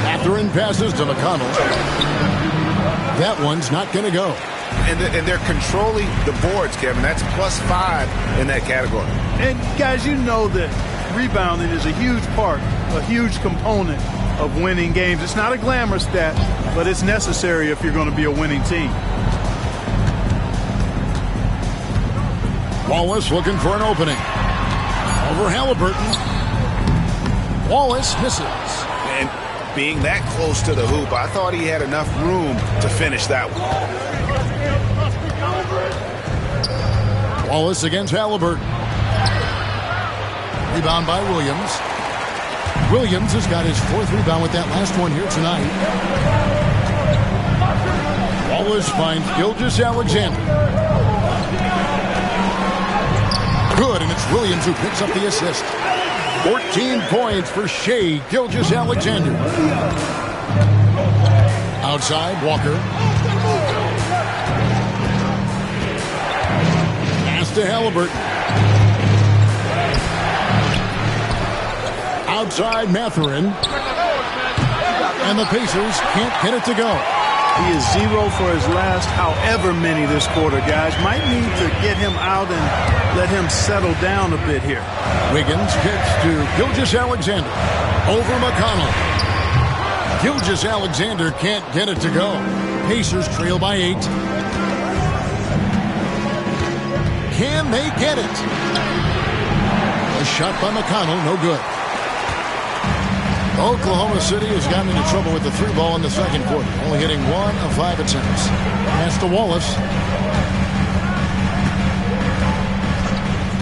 Mathurin passes to McConnell. That one's not going to go.
And they're controlling the boards, Kevin. That's +5 in that category.
And, guys, you know that rebounding is a huge part, a huge component of winning games. It's not a glamour stat, but it's necessary if you're going to be a winning team.
Wallace looking for an opening. Over Halliburton. Wallace misses.
And being that close to the hoop, I thought he had enough room to finish that one.
Wallace against Halliburton. Rebound by Williams. Williams has got his 4th rebound with that last one here tonight. Wallace finds Gilgeous-Alexander. Good, and it's Williams who picks up the assist. 14 points for Shai Gilgeous-Alexander. Outside, Walker. Pass to Halliburton. Outside, Mathurin. And the Pacers can't get it to go.
He is 0 for his last however many this quarter, guys. Might need to get him out and let him settle down a bit here.
Wiggins kicks to Gilgeous-Alexander. Over McConnell. Gilgeous-Alexander can't get it to go. Pacers trail by 8. Can they get it? A shot by McConnell, no good. Oklahoma City has gotten into trouble with the three ball in the second quarter, only hitting 1 of 5 attempts. Pass to Wallace.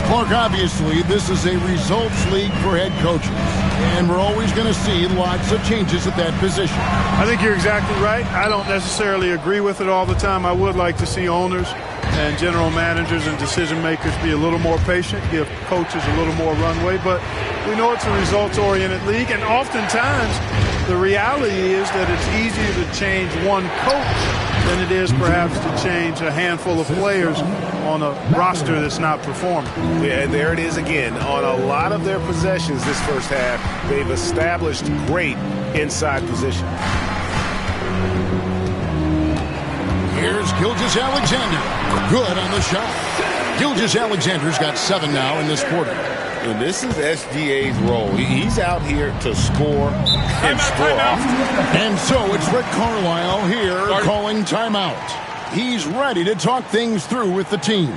Clark, obviously, this is a results league for head coaches, and we're always going to see lots of changes at that position.
I think you're exactly right. I don't necessarily agree with it all the time. I would like to see owners and general managers and decision makers be a little more patient, give coaches a little more runway, but we know it's a results-oriented league, and oftentimes the reality is that it's easier to change one coach than it is perhaps to change a handful of players on a roster that's not performing.
Yeah, and there it is again. On a lot of their possessions this first half, they've established great inside position.
Here's Gilgeous-Alexander. Good on the shot. Gilgeous-Alexander's got 7 now in this quarter.
And this is SGA's role. He's out here to score and score often.
And so it's Rick Carlisle here calling timeout. He's ready to talk things through with the team.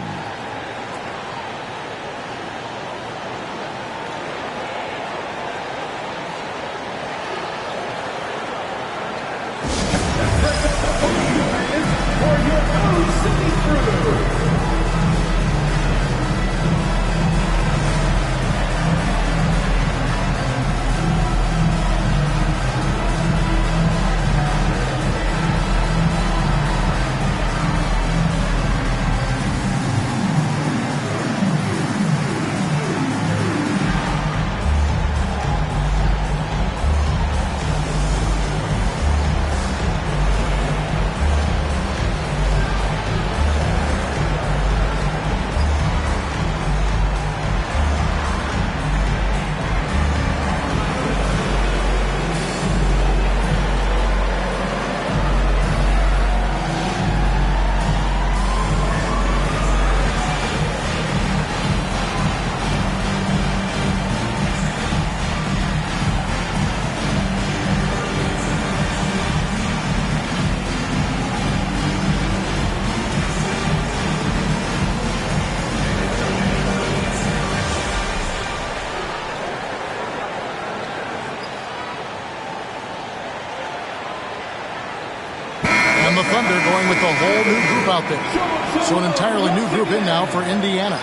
The Thunder going with a whole new group out there. So an entirely new group in now for Indiana.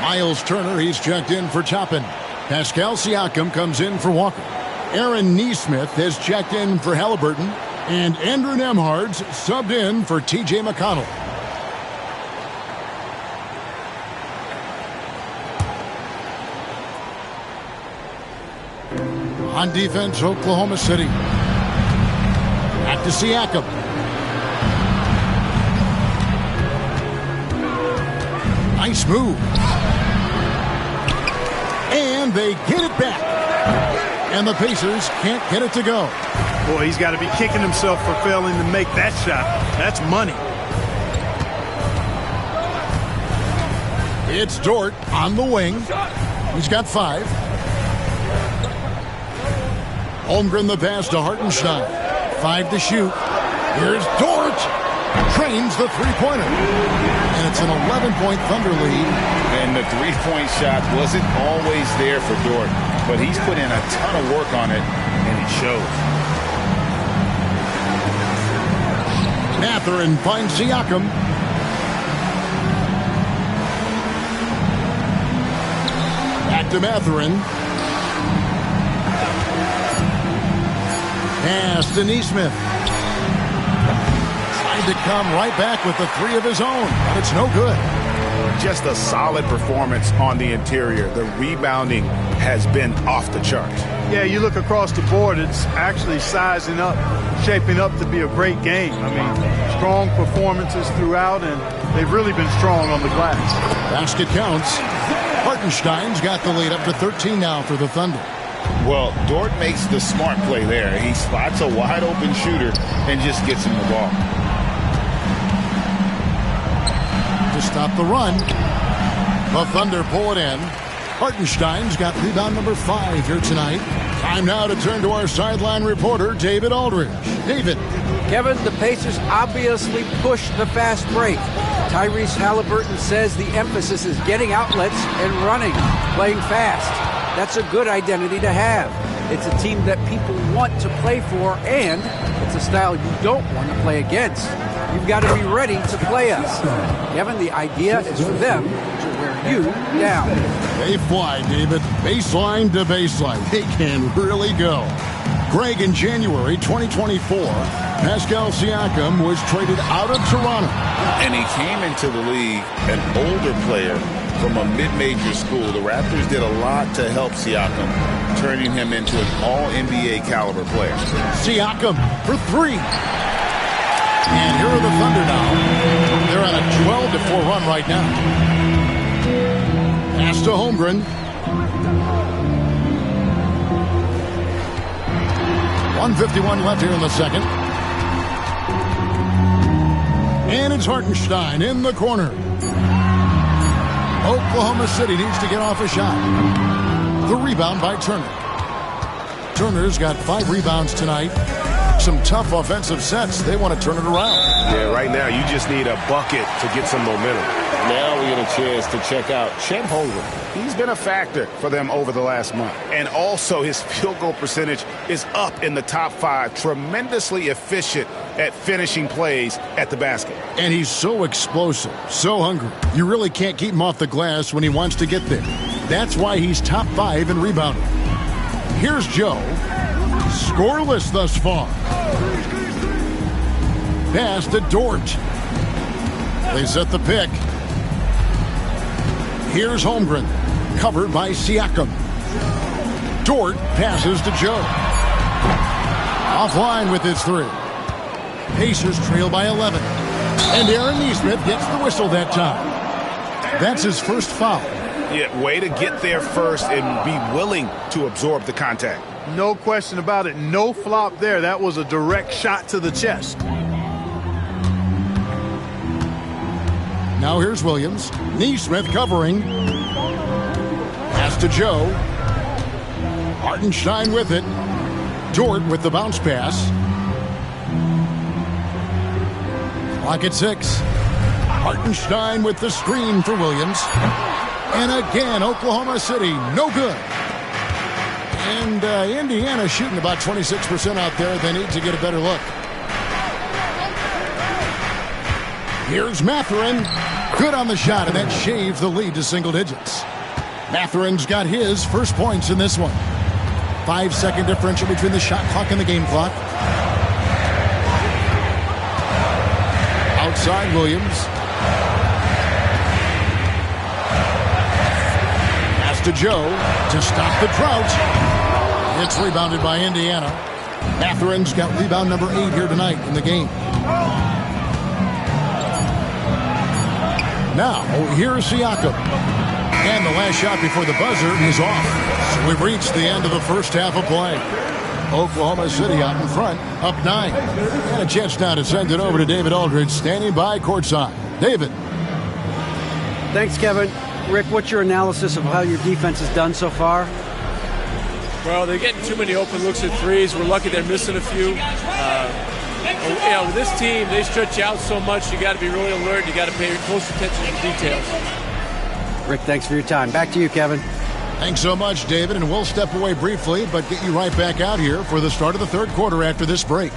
Miles Turner, he's checked in for Toppin. Pascal Siakam comes in for Walker. Aaron Nesmith has checked in for Halliburton. And Andrew Nembhard's subbed in for T.J. McConnell. On defense, Oklahoma City. Back to Siakam. Nice move. And they get it back. And the Pacers can't get it to go.
Boy, he's got to be kicking himself for failing to make that shot. That's money.
It's Dort on the wing. He's got 5. Holmgren the pass to Hartenstein. 5 to shoot. Here's Dort. Trains the three-pointer. And it's an 11-point Thunder lead.
And the three-point shot wasn't always there for Dort, but he's put in a ton of work on it, and it shows.
Mathurin finds Siakam. Back to Mathurin. Pass to Nesmith. To come right back with the 3 of his own, but it's no good.
Just a solid performance on the interior. The rebounding has been off the charts.
Yeah, you look across the board, it's actually sizing up, shaping up to be a great game. I mean, strong performances throughout, and they've really been strong on the glass.
Basket counts. Hartenstein's got the lead up to 13 now for the Thunder.
Well, Dort makes the smart play there. He spots a wide open shooter and just gets him the ball.
To stop the run. The Thunder pull it in. Hartenstein's got rebound number 5 here tonight. Time now to turn to our sideline reporter, David Aldridge. David.
Kevin, the Pacers obviously pushed the fast break. Tyrese Halliburton says the emphasis is getting outlets and running, playing fast. That's a good identity to have. It's a team that people want to play for, and it's a style you don't want to play against. You've got to be ready to play us. Kevin, the idea is for them to wear you down.
They fly, David. Baseline to baseline. They can really go. Greg, in January 2024, Pascal Siakam was traded out of Toronto.
And he came into the league an older player from a mid-major school. The Raptors did a lot to help Siakam, turning him into an all-NBA caliber player.
Siakam for three. And here are the Thunder now. They're on a 12-4 run right now. Pass to Holmgren. 1:51 left here in the second. And it's Hartenstein in the corner. Oklahoma City needs to get off a shot. The rebound by Turner. Turner's got 5 rebounds tonight. Some tough offensive sets. They want to turn it around.
Yeah, right now you just need a bucket to get some momentum. Now we get a chance to check out Chet Holmgren. He's been a factor for them over the last month. And also his field goal percentage is up in the top 5. Tremendously efficient at finishing plays at the basket.
And he's so explosive, so hungry. You really can't keep him off the glass when he wants to get there. That's why he's top 5 in rebounding. Here's Joe. Scoreless thus far. Pass to Dort. They set the pick. Here's Holmgren. Covered by Siakam. Dort passes to Joe. Offline with his 3. Pacers trail by 11. And Aaron Nesmith gets the whistle that time. That's his first foul.
Yeah, way to get there first and be willing to absorb the contact.
No question about it. No flop there. That was a direct shot to the chest.
Now here's Williams. Nesmith covering. Pass to Joe. Hartenstein with it. Dort with the bounce pass. Clock at 6. Hartenstein with the screen for Williams. And again, Oklahoma City, no good. And Indiana shooting about 26% out there. They need to get a better look. Here's Mathurin. Good on the shot, and that shaves the lead to single digits. Mathurin's got his first points in this one. 5-second differential between the shot clock and the game clock. Outside Williams. Pass to Joe to stop the drought. It's rebounded by Indiana. Mathurin's got rebound number 8 here tonight in the game. Now, here's Siakam. And the last shot before the buzzer is off. So we've reached the end of the first half of play. Oklahoma City out in front, up 9. And a chance now to send it over to David Aldridge, standing by courtside. David.
Thanks, Kevin. Rick, what's your analysis of how your defense has done so far?
Well, they're getting too many open looks at threes. We're lucky they're missing a few. With this team, they stretch you out so much, you got to be really alert. You got to pay close attention to the details.
Rick, thanks for your time. Back to you, Kevin.
Thanks so much, David, and we'll step away briefly, but get you right back out here for the start of the third quarter after this break.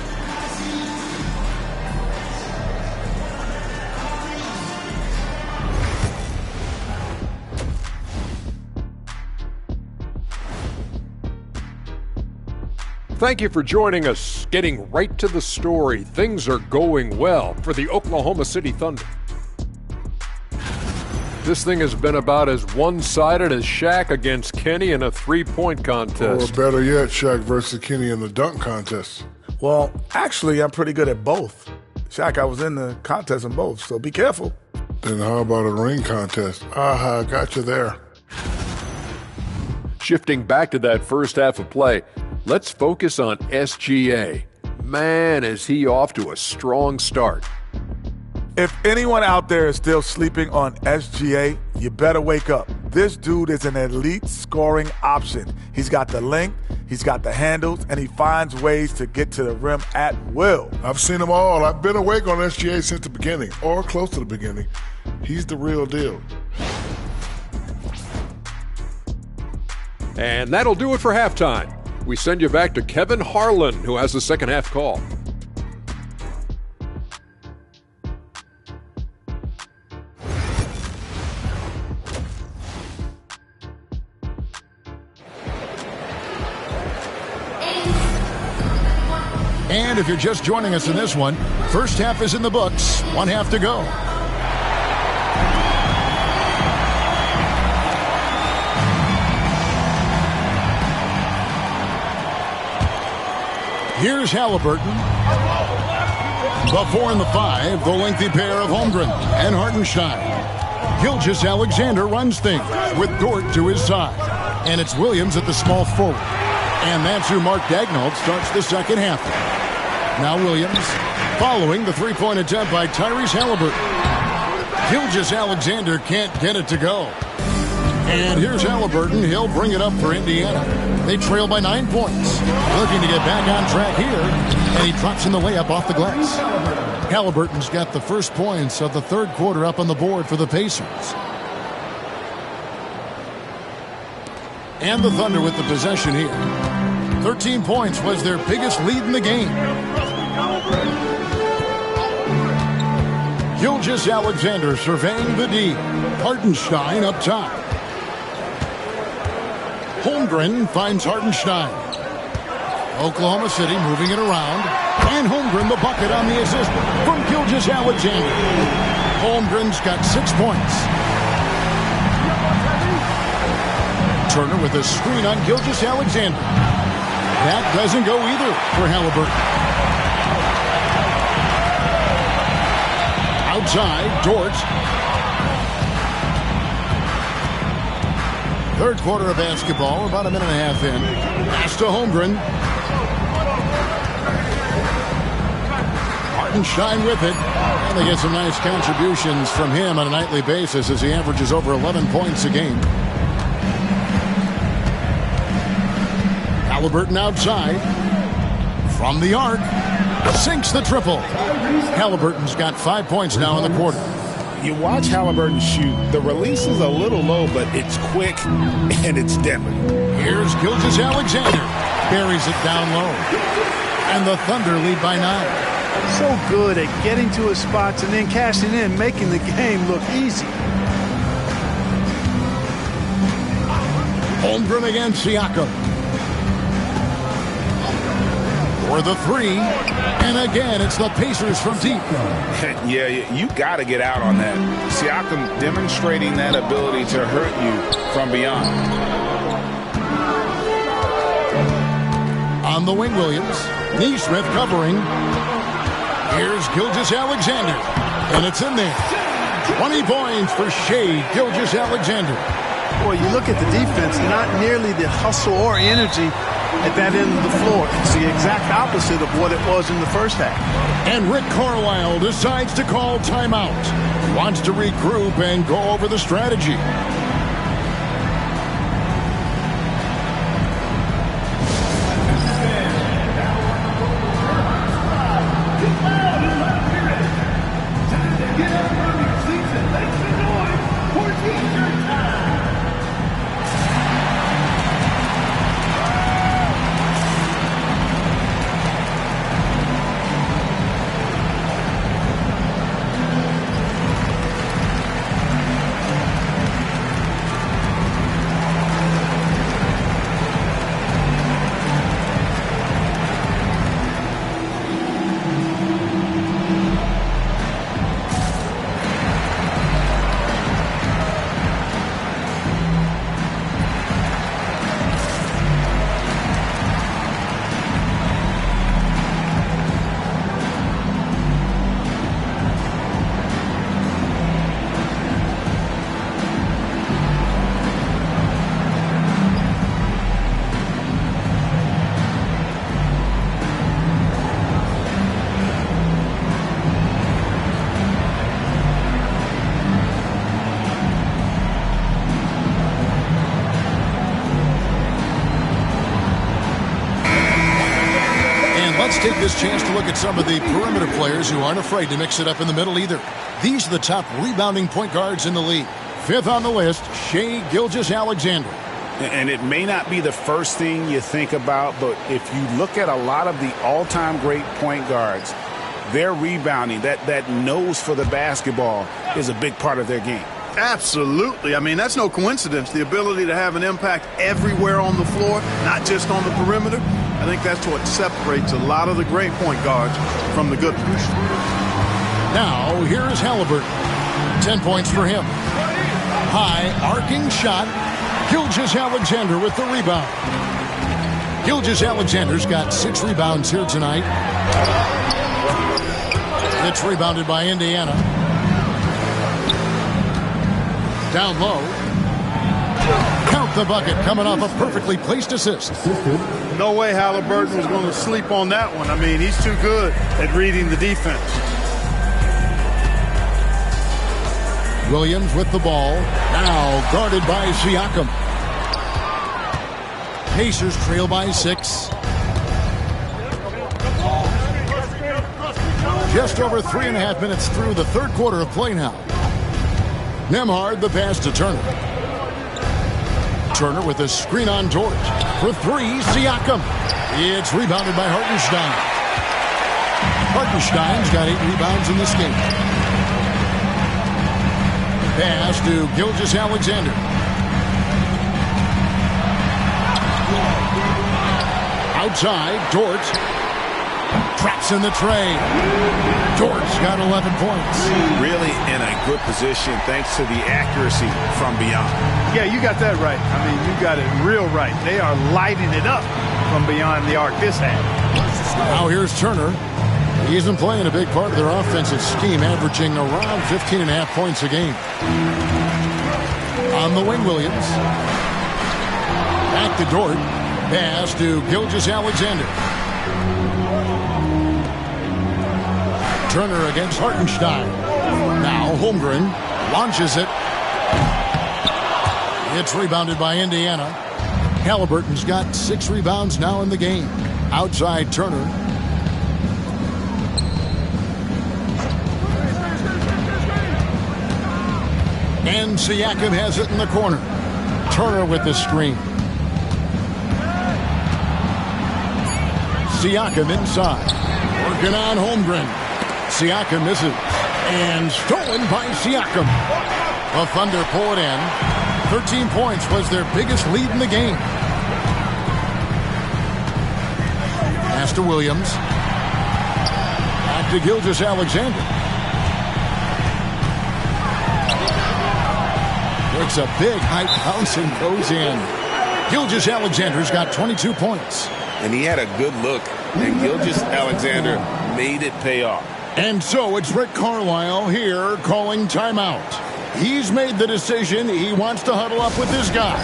Thank you for joining us. Getting right to the story, things are going well for the Oklahoma City Thunder. This thing has been about as one-sided as Shaq against Kenny in a three-point contest.
Or better yet, Shaq versus Kenny in the dunk contest.
Well, actually, I'm pretty good at both. Shaq, I was in the contest in both, so be careful.
Then how about a ring contest? Aha, got you there.
Shifting back to that first half of play, let's focus on SGA. Man, is he off to a strong start.
If anyone out there is still sleeping on SGA, you better wake up. This dude is an elite scoring option. He's got the length, he's got the handles, and he finds ways to get to the rim at will.
I've seen them all. I've been awake on SGA since the beginning, or close to the beginning. He's the real deal.
And that'll do it for halftime. we send you back to Kevin Harlan, who has the second half call.
And if you're just joining us in this one, first half is in the books, one half to go. Here's Halliburton. The 4 and the 5, the lengthy pair of Holmgren and Hartenstein. Gilgeous-Alexander runs things with Dort to his side. And it's Williams at the small forward. And that's who Mark Daigneault starts the second half. Now Williams, following the three-point attempt by Tyrese Halliburton. Gilgeous-Alexander can't get it to go. And here's Halliburton. He'll bring it up for Indiana. They trail by 9 points. Looking to get back on track here. And he drops in the layup off the glass. Halliburton's got the first points of the third quarter up on the board for the Pacers. And the Thunder with the possession here. 13 points was their biggest lead in the game. Gilgeous-Alexander surveying the D. Hartenstein up top. Holmgren finds Hartenstein. Oklahoma City moving it around. And Holmgren the bucket on the assist from Gilgeous-Alexander. Holmgren's got 6 points. Turner with a screen on Gilgeous-Alexander. That doesn't go either for Halliburton. Outside, Dort. Third quarter of basketball, about a minute and a half in. Pass to Holmgren. Hartenstein with it. And they get some nice contributions from him on a nightly basis as he averages over 11 points a game. Halliburton outside. From the arc. Sinks the triple. Halliburton's got 5 points now in the quarter.
You watch Halliburton shoot. The release is a little low, but it's quick and it's deadly.
Here's Gilgeous-Alexander. Buries it down low. And the Thunder lead by 9.
So good at getting to his spots and then cashing in, making the game look easy.
Holmgren against Siakam. For the 3, and again, it's the Pacers from deep.
Yeah, you got to get out on that. Siakam demonstrating that ability to hurt you from beyond.
On the wing, Williams. Nesmith covering. Here's Gilgeous-Alexander, and it's in there. 20 points for Shai Gilgeous-Alexander.
Boy, you look at the defense, not nearly the hustle or energy at that end of the floor. It's the exact opposite of what it was in the first half.
And Rick Carlisle decides to call timeout. Wants to regroup and go over the strategy. Take this chance to look at some of the perimeter players who aren't afraid to mix it up in the middle either. These are the top rebounding point guards in the league. Fifth on the list, Shai Gilgeous-Alexander.
And it may not be the first thing you think about, but if you look at a lot of the all-time great point guards, their rebounding, that nose for the basketball is a big part of their game.
Absolutely. I mean, that's no coincidence. The ability to have an impact everywhere on the floor, not just on the perimeter. I think that's what separates a lot of the great point guards from the good ones.
Now, here's Halliburton. 10 points for him. High, arcing shot. Gilgeous-Alexander with the rebound. Gilgeous-Alexander's got 6 rebounds here tonight. It's rebounded by Indiana. Down low. Count the bucket, coming off a perfectly placed assist.
No way Halliburton was going to sleep on that one. I mean, he's too good at reading the defense.
Williams with the ball. Now guarded by Siakam. Pacers trail by 6. Just over 3.5 minutes through the third quarter of play now. Nembhard the pass to Turner. Turner with a screen on George. For 3, Siakam. It's rebounded by Hartenstein. Hartenstein's got 8 rebounds in this game. Pass to Gilgeous-Alexander. Outside, Dort. Traps in the tray. Dort's got 11 points.
Really in a good position thanks to the accuracy from beyond.
Yeah, you got that right. I mean, you got it real right. They are lighting it up from beyond the arc this half.
Now here's Turner. He's been playing a big part of their offensive scheme, averaging around 15.5 points a game. On the wing, Williams. Back to Dort. Pass to Gilgeous-Alexander. Turner against Hartenstein. Now Holmgren launches it. It's rebounded by Indiana. Halliburton's got 6 rebounds now in the game. Outside Turner. And Siakam has it in the corner. Turner with the screen. Siakam inside. Working on Holmgren. Siakam misses. And stolen by Siakam. The Thunder pull it in. 13 points was their biggest lead in the game. Pass to Williams. Back to Gilgeous-Alexander. Takes a big high bounce and goes in. Gilgeous-Alexander's got 22 points.
And he had a good look. And Gilgeous-Alexander made it pay off.
And so it's Rick Carlisle here calling timeout. He's made the decision. He wants to huddle up with his guy.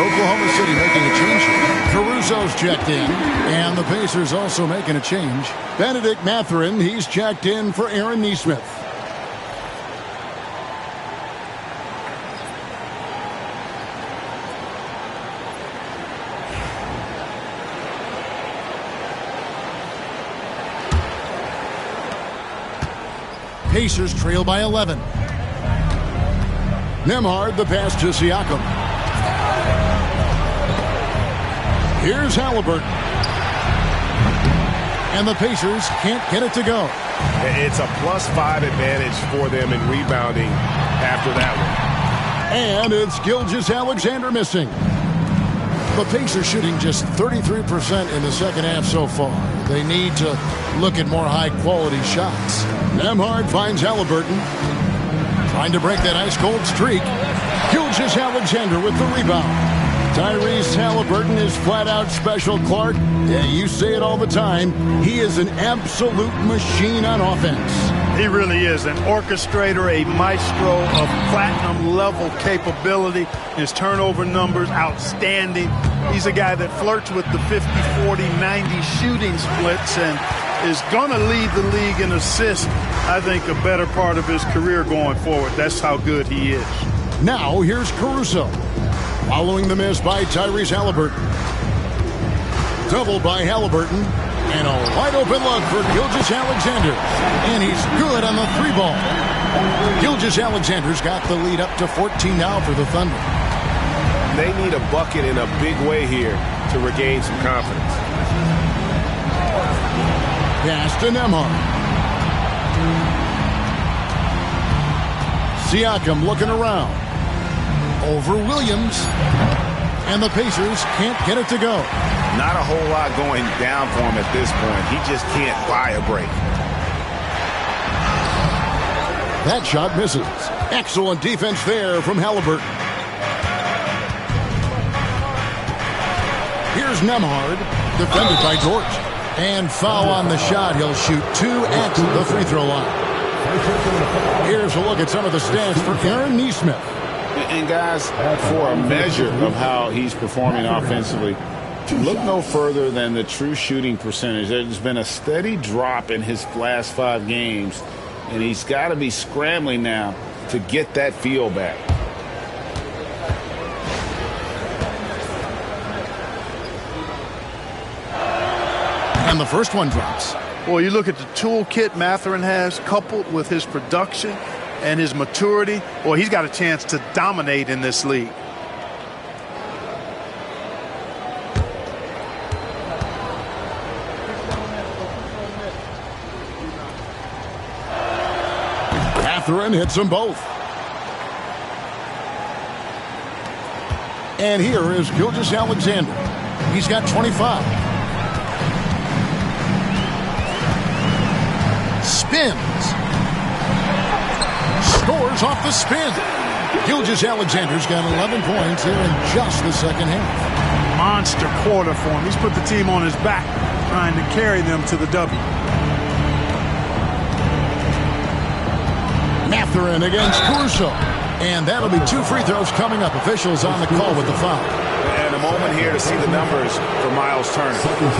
Oklahoma City making a change. Caruso's checked in. And the Pacers also making a change. Benedict Mathurin, he's checked in for Aaron Nesmith. Pacers trail by 11. Nembhard the pass to Siakam. Here's Halliburton. And the Pacers can't get it to go.
It's a +5 advantage for them in rebounding after that one.
And it's Gilgeous-Alexander missing. The Pacers shooting just 33% in the second half so far. They need to look at more high-quality shots. Nembhard finds Halliburton. Trying to break that ice-cold streak. Gilgeous-Alexander with the rebound. Tyrese Halliburton is flat-out special, Clark. Yeah, you say it all the time. He is an absolute machine on offense.
He really is an orchestrator, a maestro of platinum-level capability. His turnover numbers, outstanding. He's a guy that flirts with the 50-40-90 shooting splits and is going to lead the league in assists, I think, a better part of his career going forward. That's how good he is.
Now, here's Caruso. Following the miss by Tyrese Halliburton. Doubled by Halliburton. And a wide-open look for Gilgeous-Alexander. And he's good on the 3-ball. Gilgeous-Alexander's got the lead up to 14 now for the Thunder.
They need a bucket in a big way here to regain some confidence.
Pass to Nembhard. Siakam looking around. Over Williams. And the Pacers can't get it to go.
Not a whole lot going down for him at this point. He just can't buy a break.
That shot misses. Excellent defense there from Halliburton. Here's Nembhard, defended by Dort. And foul on the shot. He'll shoot 2 at the free throw line. Here's a look at some of the stats for Aaron Nesmith.
And guys, for a measure of how he's performing offensively, look no further than the true shooting percentage. There's been a steady drop in his last 5 games, and he's got to be scrambling now to get that feel back.
And the first one drops.
Well, you look at the toolkit Mathurin has, coupled with his production and his maturity, well, he's got a chance to dominate in this league.
Mathurin hits them both. And here is Gilgeous-Alexander. He's got 25. Spins. Scores off the spin. Gilgeous-Alexander's got 11 points here in just the second half.
Monster quarter for him. He's put the team on his back, trying to carry them to the W.
Mathurin against Caruso. And that'll be 2 free throws coming up. Officials on the call with the foul.
And a moment here to see the numbers for Miles Turner.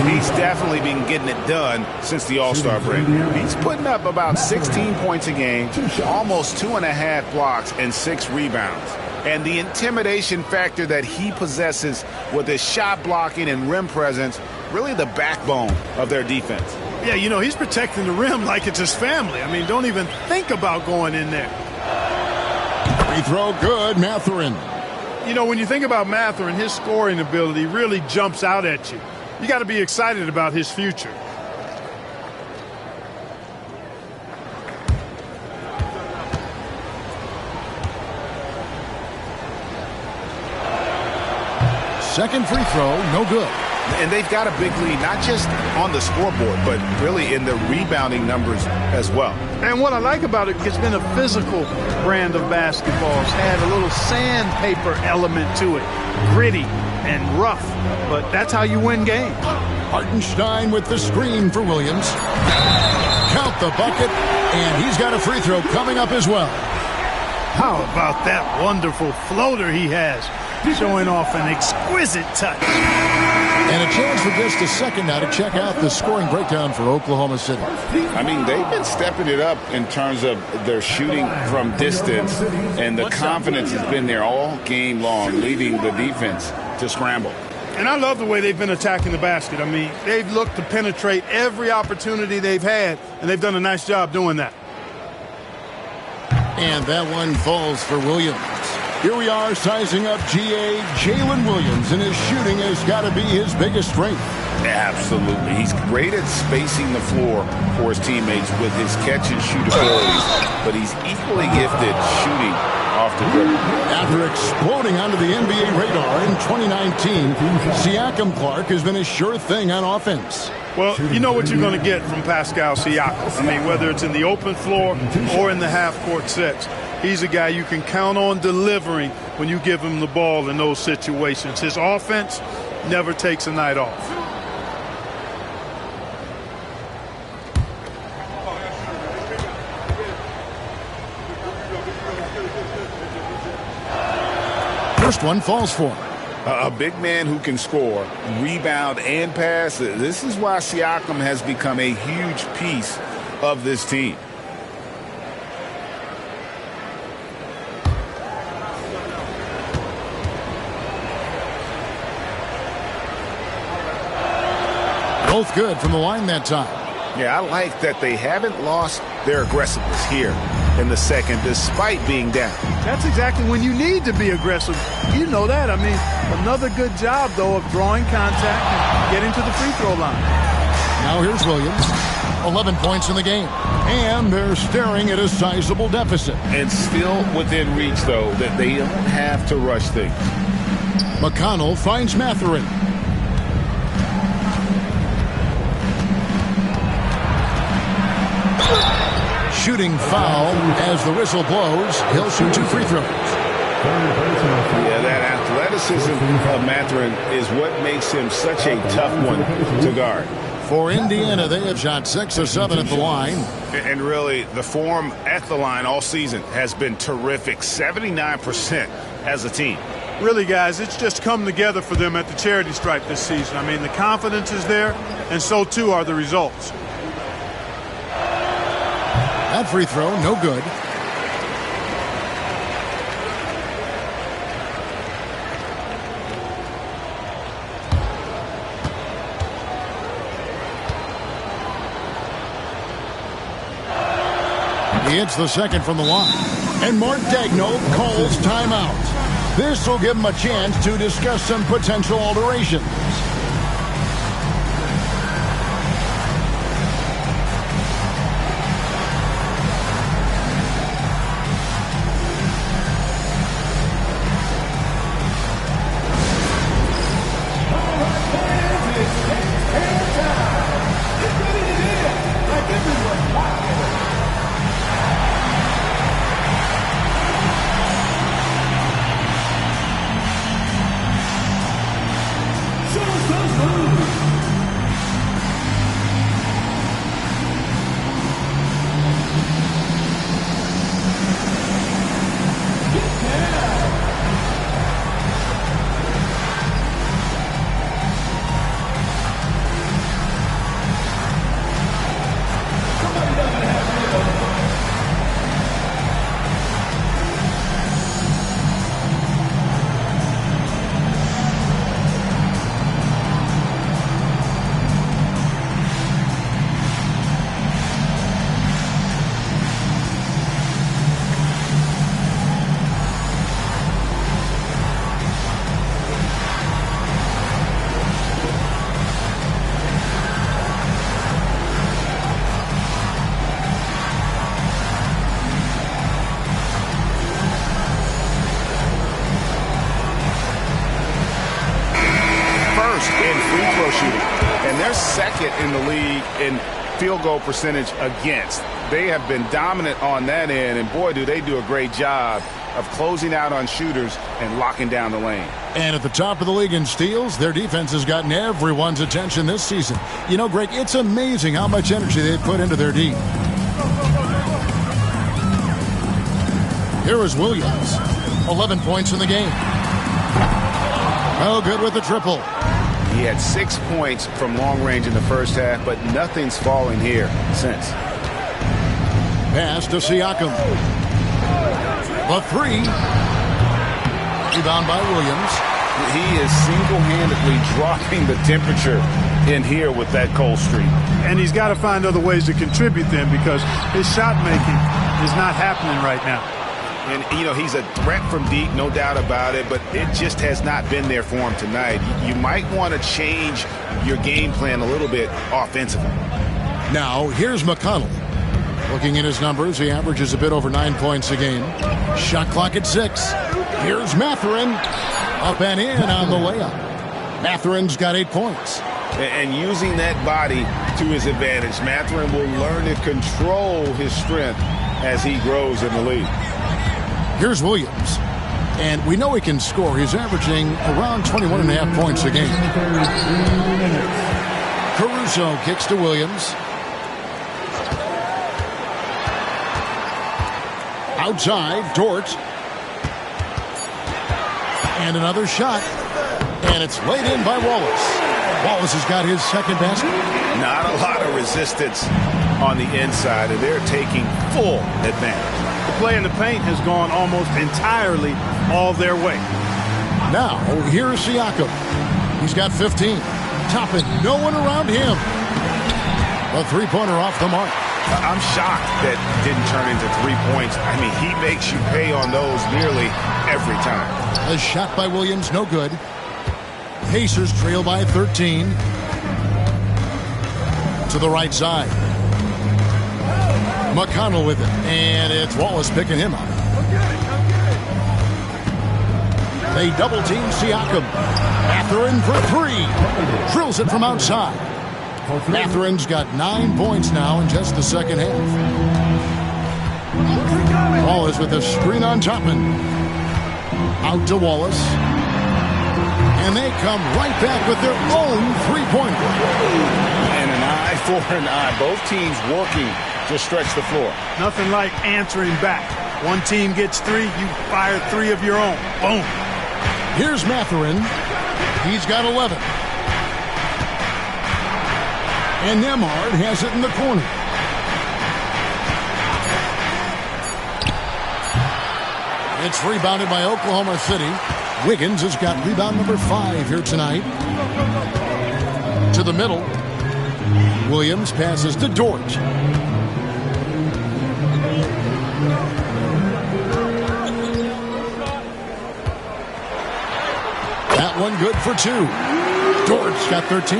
He's definitely been getting it done since the All-Star break. He's putting up about 16 points a game, almost 2.5 blocks, and 6 rebounds. And the intimidation factor that he possesses with his shot blocking and rim presence, really the backbone of their defense.
Yeah, you know, he's protecting the rim like it's his family. I mean, don't even think about going in there.
Free throw good, Mathurin.
You know, when you think about Mathurin, his scoring ability really jumps out at you. You got to be excited about his future.
Second free throw, no good.
And they've got a big lead, not just on the scoreboard, but really in the rebounding numbers as well.
And what I like about it, it's been a physical brand of basketball. It's had a little sandpaper element to it. Gritty and rough, but that's how you win games.
Hartenstein with the screen for Williams. Count the bucket, and he's got a free throw coming up as well.
How about that wonderful floater he has, showing off an exquisite touch.
And a chance for just a second now to check out the scoring breakdown for Oklahoma City.
I mean, they've been stepping it up in terms of their shooting from distance, and the confidence has been there all game long, leading the defense to scramble.
And I love the way they've been attacking the basket. I mean, they've looked to penetrate every opportunity they've had, and they've done a nice job doing that.
And that one falls for Williams. Here we are sizing up GA Jalen Williams, and his shooting has got to be his biggest strength.
Absolutely. He's great at spacing the floor for his teammates with his catch-and-shoot abilities, but he's equally gifted shooting off the dribble.
After exploding onto the NBA radar in 2019, Siakam Clark has been a sure thing on offense.
Well, you know what you're going to get from Pascal Siakam. I mean, whether it's in the open floor or in the half-court sets, he's a guy you can count on delivering when you give him the ball in those situations. His offense never takes a night off.
First one falls for him.
A big man who can score, rebound, and pass. This is why Siakam has become a huge piece of this team.
Both good from the line that time.
Yeah, I like that they haven't lost their aggressiveness here in the second, despite being down.
That's exactly when you need to be aggressive. You know that. I mean, another good job, though, of drawing contact and getting to the free throw line.
Now here's Williams. 11 points in the game. And they're staring at a sizable deficit.
And still within reach, though, that they don't have to rush things.
McConnell finds Mathurin. Shooting foul as the whistle blows. He'll shoot 2 free throws.
Yeah, that athleticism of Mathurin is what makes him such a tough one to guard.
For Indiana, they have shot 6 of 7 at the line.
And really, the form at the line all season has been terrific. 79% as a team.
Really, guys, it's just come together for them at the charity stripe this season. I mean, the confidence is there, and so too are the results.
That free throw, no good. He hits the second from the line. And Mark Daigneault calls timeout. This will give him a chance to discuss some potential alterations.
Second in the league in field goal percentage against. They have been dominant on that end, and boy, do they do a great job of closing out on shooters and locking down the lane.
And at the top of the league in steals, their defense has gotten everyone's attention this season. You know, Greg, it's amazing how much energy they've put into their D. Here is Williams. 11 points in the game. Oh, good with the triple.
He had 6 points from long range in the first half, but nothing's fallen here since.
Pass to Siakam. The 3. Rebound by Williams.
He is single-handedly dropping the temperature in here with that cold streak.
And he's got to find other ways to contribute then, because his shot making is not happening right now.
And, you know, he's a threat from deep, no doubt about it, but it just has not been there for him tonight. You might want to change your game plan a little bit offensively.
Now, here's McConnell. Looking at his numbers, he averages a bit over 9 points a game. Shot clock at 6. Here's Mathurin. Up and in on the layup. Mathurin's got 8 points.
And using that body to his advantage, Mathurin will learn to control his strength as he grows in the league.
Here's Williams. And we know he can score. He's averaging around 21.5 points a game. Caruso kicks to Williams. Outside, Dort. And another shot. And it's laid in by Wallace. Wallace has got his second basket.
Not a lot of resistance on the inside, and they're taking full advantage.
The play in the paint has gone almost entirely all their way.
Now, here's Siakam. He's got 15. Toppin, no one around him. A three-pointer off the mark.
I'm shocked that didn't turn into 3 points. I mean, he makes you pay on those nearly every time.
A shot by Williams, no good. Pacers trail by 13. To the right side. McConnell with it. And it's Wallace picking him up. They double-team Siakam. Mathurin for 3. Drills it from outside. Mathurin's got 9 points now in just the second half. Wallace with a screen on Toppin. Out to Wallace. And they come right back with their own three-pointer.
And an eye for an eye. Both teams working to stretch the floor.
Nothing like answering back. One team gets 3, you fire 3 of your own. Boom.
Here's Mathurin. He's got 11. And Nembhard has it in the corner. It's rebounded by Oklahoma City. Wiggins has got rebound number 5 here tonight. To the middle. Williams passes to Dort. That one good for 2. Dort's got 13.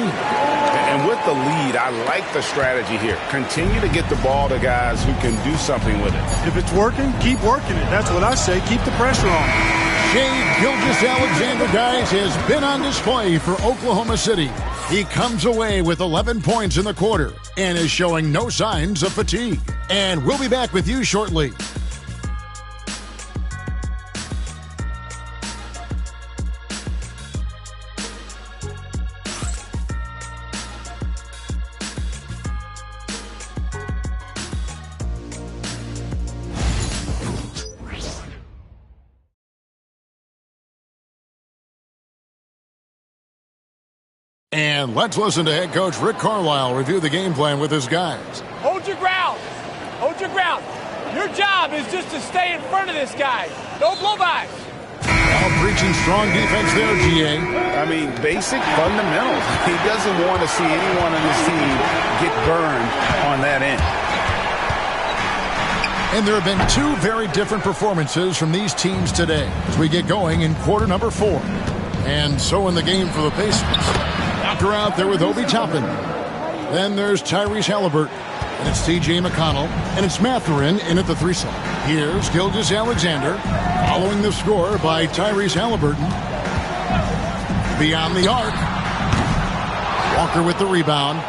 And with the lead, I like the strategy here. Continue to get the ball to guys who can do something with it.
If it's working, keep working it. That's what I say. Keep the pressure on.
Shai Gilgeous-Alexander, guys, has been on display for Oklahoma City. He comes away with 11 points in the quarter and is showing no signs of fatigue. And we'll be back with you shortly. And let's listen to head coach Rick Carlisle review the game plan with his guys.
Hold your ground. Hold your ground. Your job is just to stay in front of this guy. No blow-bys.
Now preaching strong defense there, GA.
I mean, basic fundamentals. He doesn't want to see anyone on his team get burned on that end.
And there have been 2 very different performances from these teams today as we get going in quarter number 4. And so in the game for the Pacers. After out there with Obi Toppin. Then there's Tyrese Halliburton. And it's T.J. McConnell. And it's Mathurin in at the 3 slot. Here's Gilgeous-Alexander. Following the score by Tyrese Halliburton. Beyond the arc. Walker with the rebound.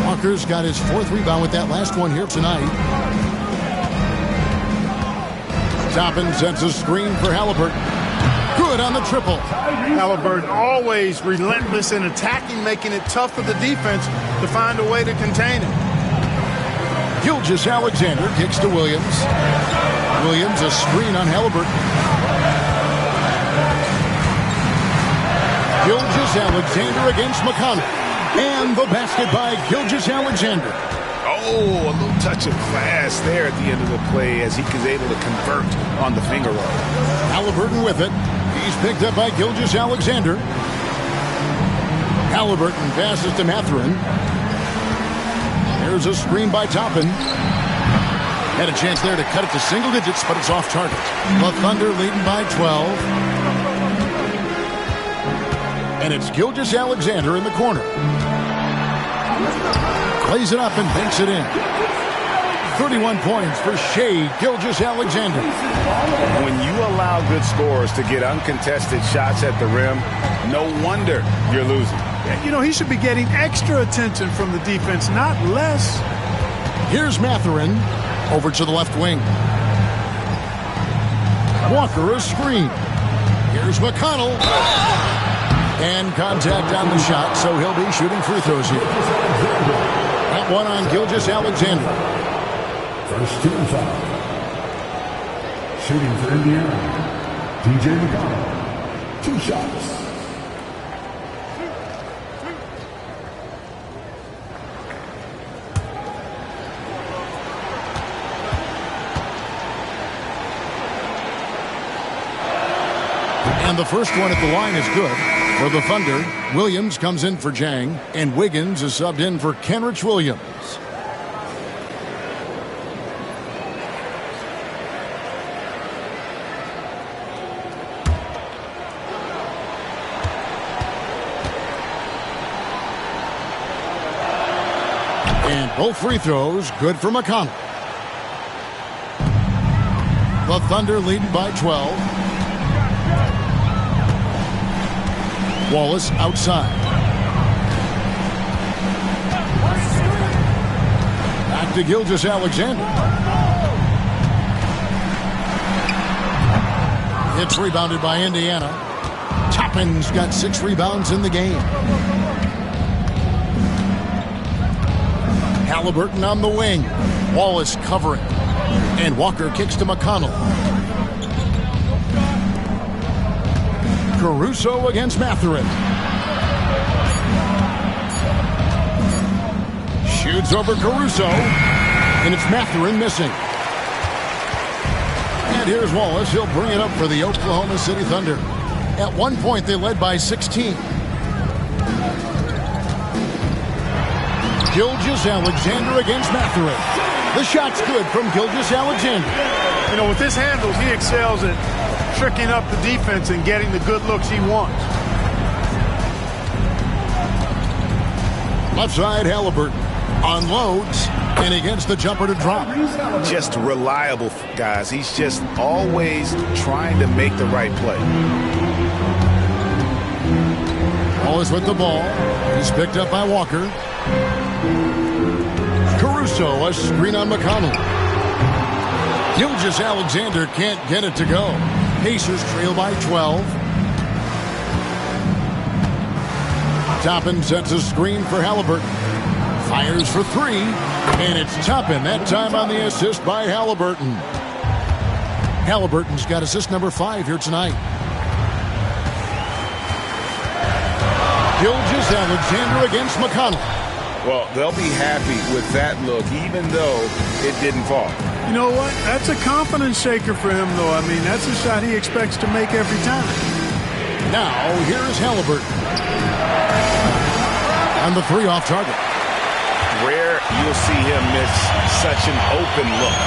Walker's got his 4th rebound with that last one here tonight. Toppin sets a screen for Halliburton. Good on the triple.
Halliburton always relentless in attacking, making it tough for the defense to find a way to contain it.
Gilgeous-Alexander kicks to Williams. Williams a screen on Halliburton. Gilgeous-Alexander against McConnell. And the basket by Gilgeous-Alexander.
Oh, a little touch of class there at the end of the play as he was able to convert on the finger roll.
Halliburton with it. He's picked up by Gilgeous-Alexander. Halliburton passes to Mathurin. There's a screen by Toppin. Had a chance there to cut it to single digits, but it's off target. The Thunder leading by 12. And it's Gilgeous-Alexander in the corner. Plays it up and banks it in. 31 points for Shai Gilgeous-Alexander.
When you allow good scorers to get uncontested shots at the rim, no wonder you're losing.
You know, he should be getting extra attention from the defense, not less.
Here's Mathurin over to the left wing. Walker a screen. Here's McConnell. And contact on the shot, so he'll be shooting free throws here. That one on Gilgeous-Alexander.
First team foul. Shooting for Indiana, TJ McConnell. 2 shots.
And the first one at the line is good. For the Thunder, Williams comes in for Jang, and Wiggins is subbed in for Kenrich Williams. And both free throws good for McConnell. The Thunder leading by 12. Wallace outside. Back to Gilgeous-Alexander. It's rebounded by Indiana. Toppin's got 6 rebounds in the game. Halliburton on the wing. Wallace covering. And Walker kicks to McConnell. Caruso against Mathurin. Shoots over Caruso. And it's Mathurin missing. And here's Wallace. He'll bring it up for the Oklahoma City Thunder. At one point, they led by 16. Gilgeous-Alexander against Mathurin. The shot's good from Gilgeous-Alexander.
You know, with his handles, he excels at tricking up the defense and getting the good looks he wants.
Left side, Halliburton unloads, and he gets the jumper to drop.
Just reliable, guys. He's just always trying to make the right play.
Wallace with the ball. He's picked up by Walker. Caruso, a screen on McConnell. Gilgeous-Alexander can't get it to go. Pacers trail by 12. Toppin sets a screen for Halliburton. Fires for 3. And it's Toppin, that time on the assist by Halliburton. Halliburton's got assist number 5 here tonight. Gilgeous-Alexander against McConnell.
Well, they'll be happy with that look, even though it didn't fall.
You know what? That's a confidence shaker for him, though. I mean, that's a shot he expects to make every time.
Now, here's Halliburton. And the 3 off target.
Rare you'll see him miss such an open look.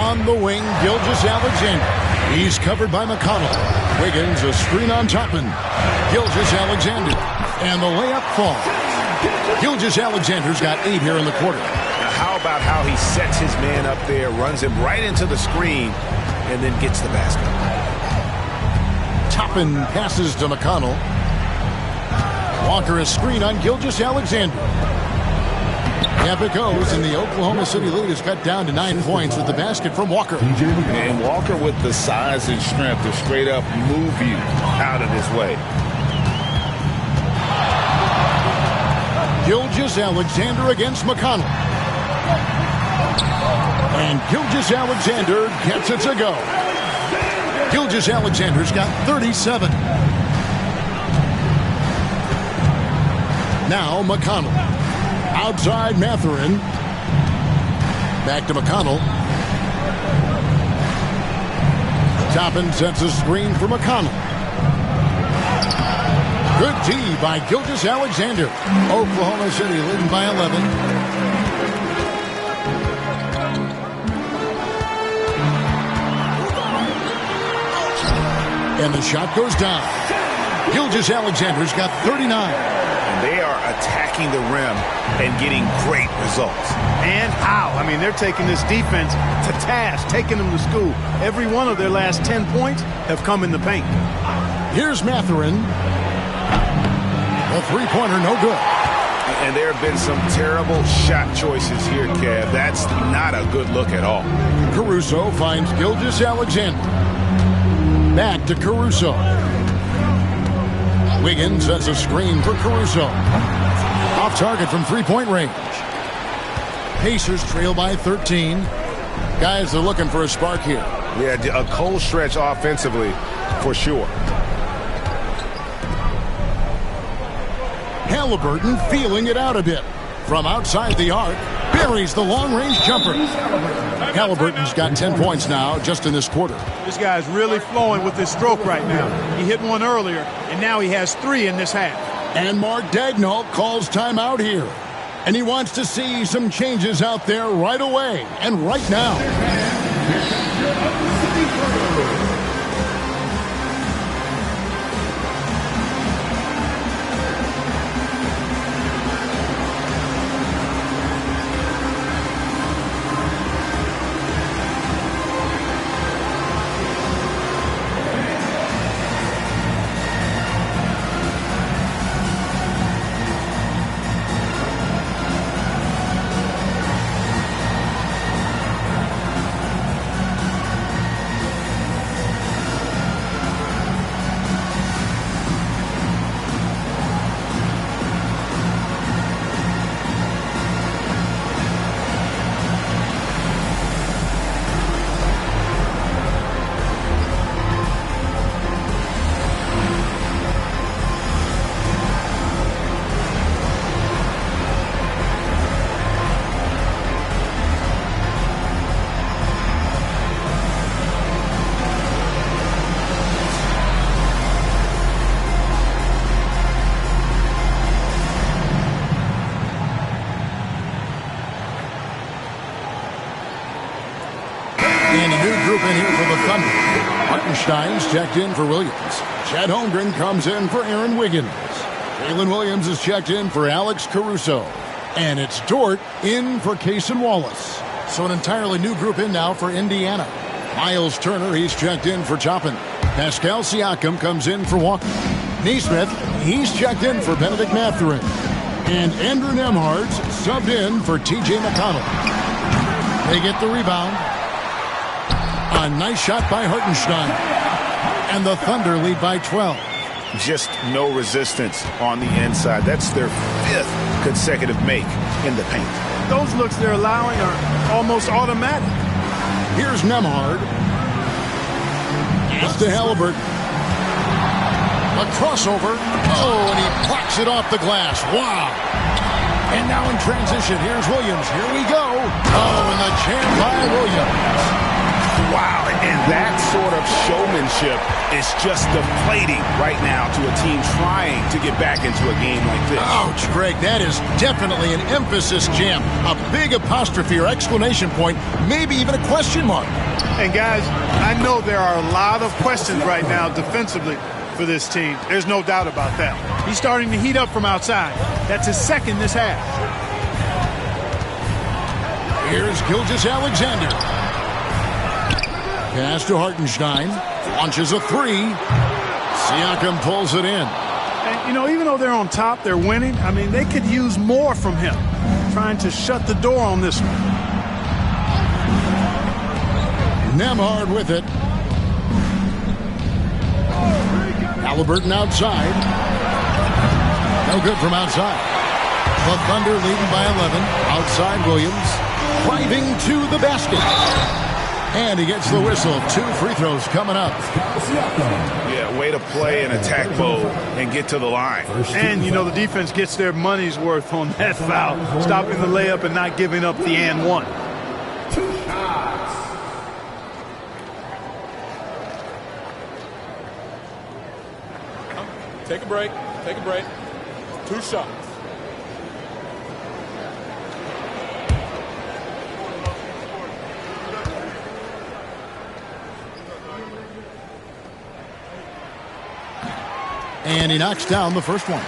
On the wing, Gilgeous-Alexander. He's covered by McConnell. Wiggins, a screen on Toppin. Gilgeous-Alexander. And the layup falls. Gilgeous-Alexander's got 8 here in the quarter.
Now, how about how he sets his man up there, runs him right into the screen, and then gets the basket.
Toppin passes to McConnell. Walker a screen on Gilgeous-Alexander. Up it goes, and the Oklahoma City lead is cut down to 9 points with the basket from Walker.
And Walker with the size and strength to straight up move you out of his way.
Gilgeous-Alexander against McConnell. And Gilgeous-Alexander gets it to go. Gilgeous-Alexander's got 37. Now McConnell. Outside Mathurin. Back to McConnell. Toppin sets a screen for McConnell. Good D by Gilgeous-Alexander. Oklahoma City leading by 11. And the shot goes down. Gilgeous-Alexander's got 39.
And they are attacking the rim and getting great results.
And how? I mean, they're taking this defense to task, taking them to school. Every one of their last 10 points have come in the paint.
Here's Mathurin. A three-pointer, no good.
And there have been some terrible shot choices here, Kev. That's not a good look at all.
Caruso finds Gilgeous-Alexander. Back to Caruso. Wiggins sets a screen for Caruso. Off target from three-point range. Pacers trail by 13. Guys are looking for a spark here.
Yeah, a cold stretch offensively for sure.
Halliburton feeling it out a bit. From outside the arc, buries the long-range jumper. Halliburton's got 10 points now just in this quarter.
This guy's really flowing with his stroke right now. He hit one earlier, and now he has 3 in this half.
And Mark Daigneault calls timeout here. And he wants to see some changes out there right away and right now. And a new group in here for the Thunder. Hartenstein's checked in for Williams. Chet Holmgren comes in for Aaron Wiggins. Jalen Williams is checked in for Alex Caruso. And it's Dort in for Cason Wallace. So an entirely new group in now for Indiana. Miles Turner, he's checked in for Toppin. Pascal Siakam comes in for Walker. Nesmith, he's checked in for Benedict Mathurin. And Andrew Nembhard's subbed in for T.J. McConnell. They get the rebound. A nice shot by Hartenstein. And the Thunder lead by 12.
Just no resistance on the inside. That's their 5th consecutive make in the paint.
Those looks they're allowing are almost automatic.
Here's Nembhard. It's to Halliburton. A crossover. Oh, and he plucks it off the glass. Wow. And now in transition, here's Williams. Here we go. Oh, and the jam by Williams.
Wow, and that sort of showmanship is just deflating right now to a team trying to get back into a game like this.
Ouch, Greg, that is definitely an emphasis jam. A big apostrophe or exclamation point, maybe even a question mark.
And guys, I know there are a lot of questions right now defensively for this team. There's no doubt about that. He's starting to heat up from outside. That's his 2nd this half.
Here's Gilgeous-Alexander. Pass to Hartenstein. Launches a 3. Siakam pulls it in.
And, you know, even though they're on top, they're winning. I mean, they could use more from him. Trying to shut the door on this one.
Nembhard with it. Halliburton outside. No good from outside. The Thunder leading by 11. Outside Williams. Driving to the basket. And he gets the whistle. 2 free throws coming up.
Yeah, way to play in attack mode and get to the line.
And, you know, the defense gets their money's worth on that foul. Stopping the layup and not giving up the and one.
Take a break. Take a break. 2 shots.
And he knocks down the first one.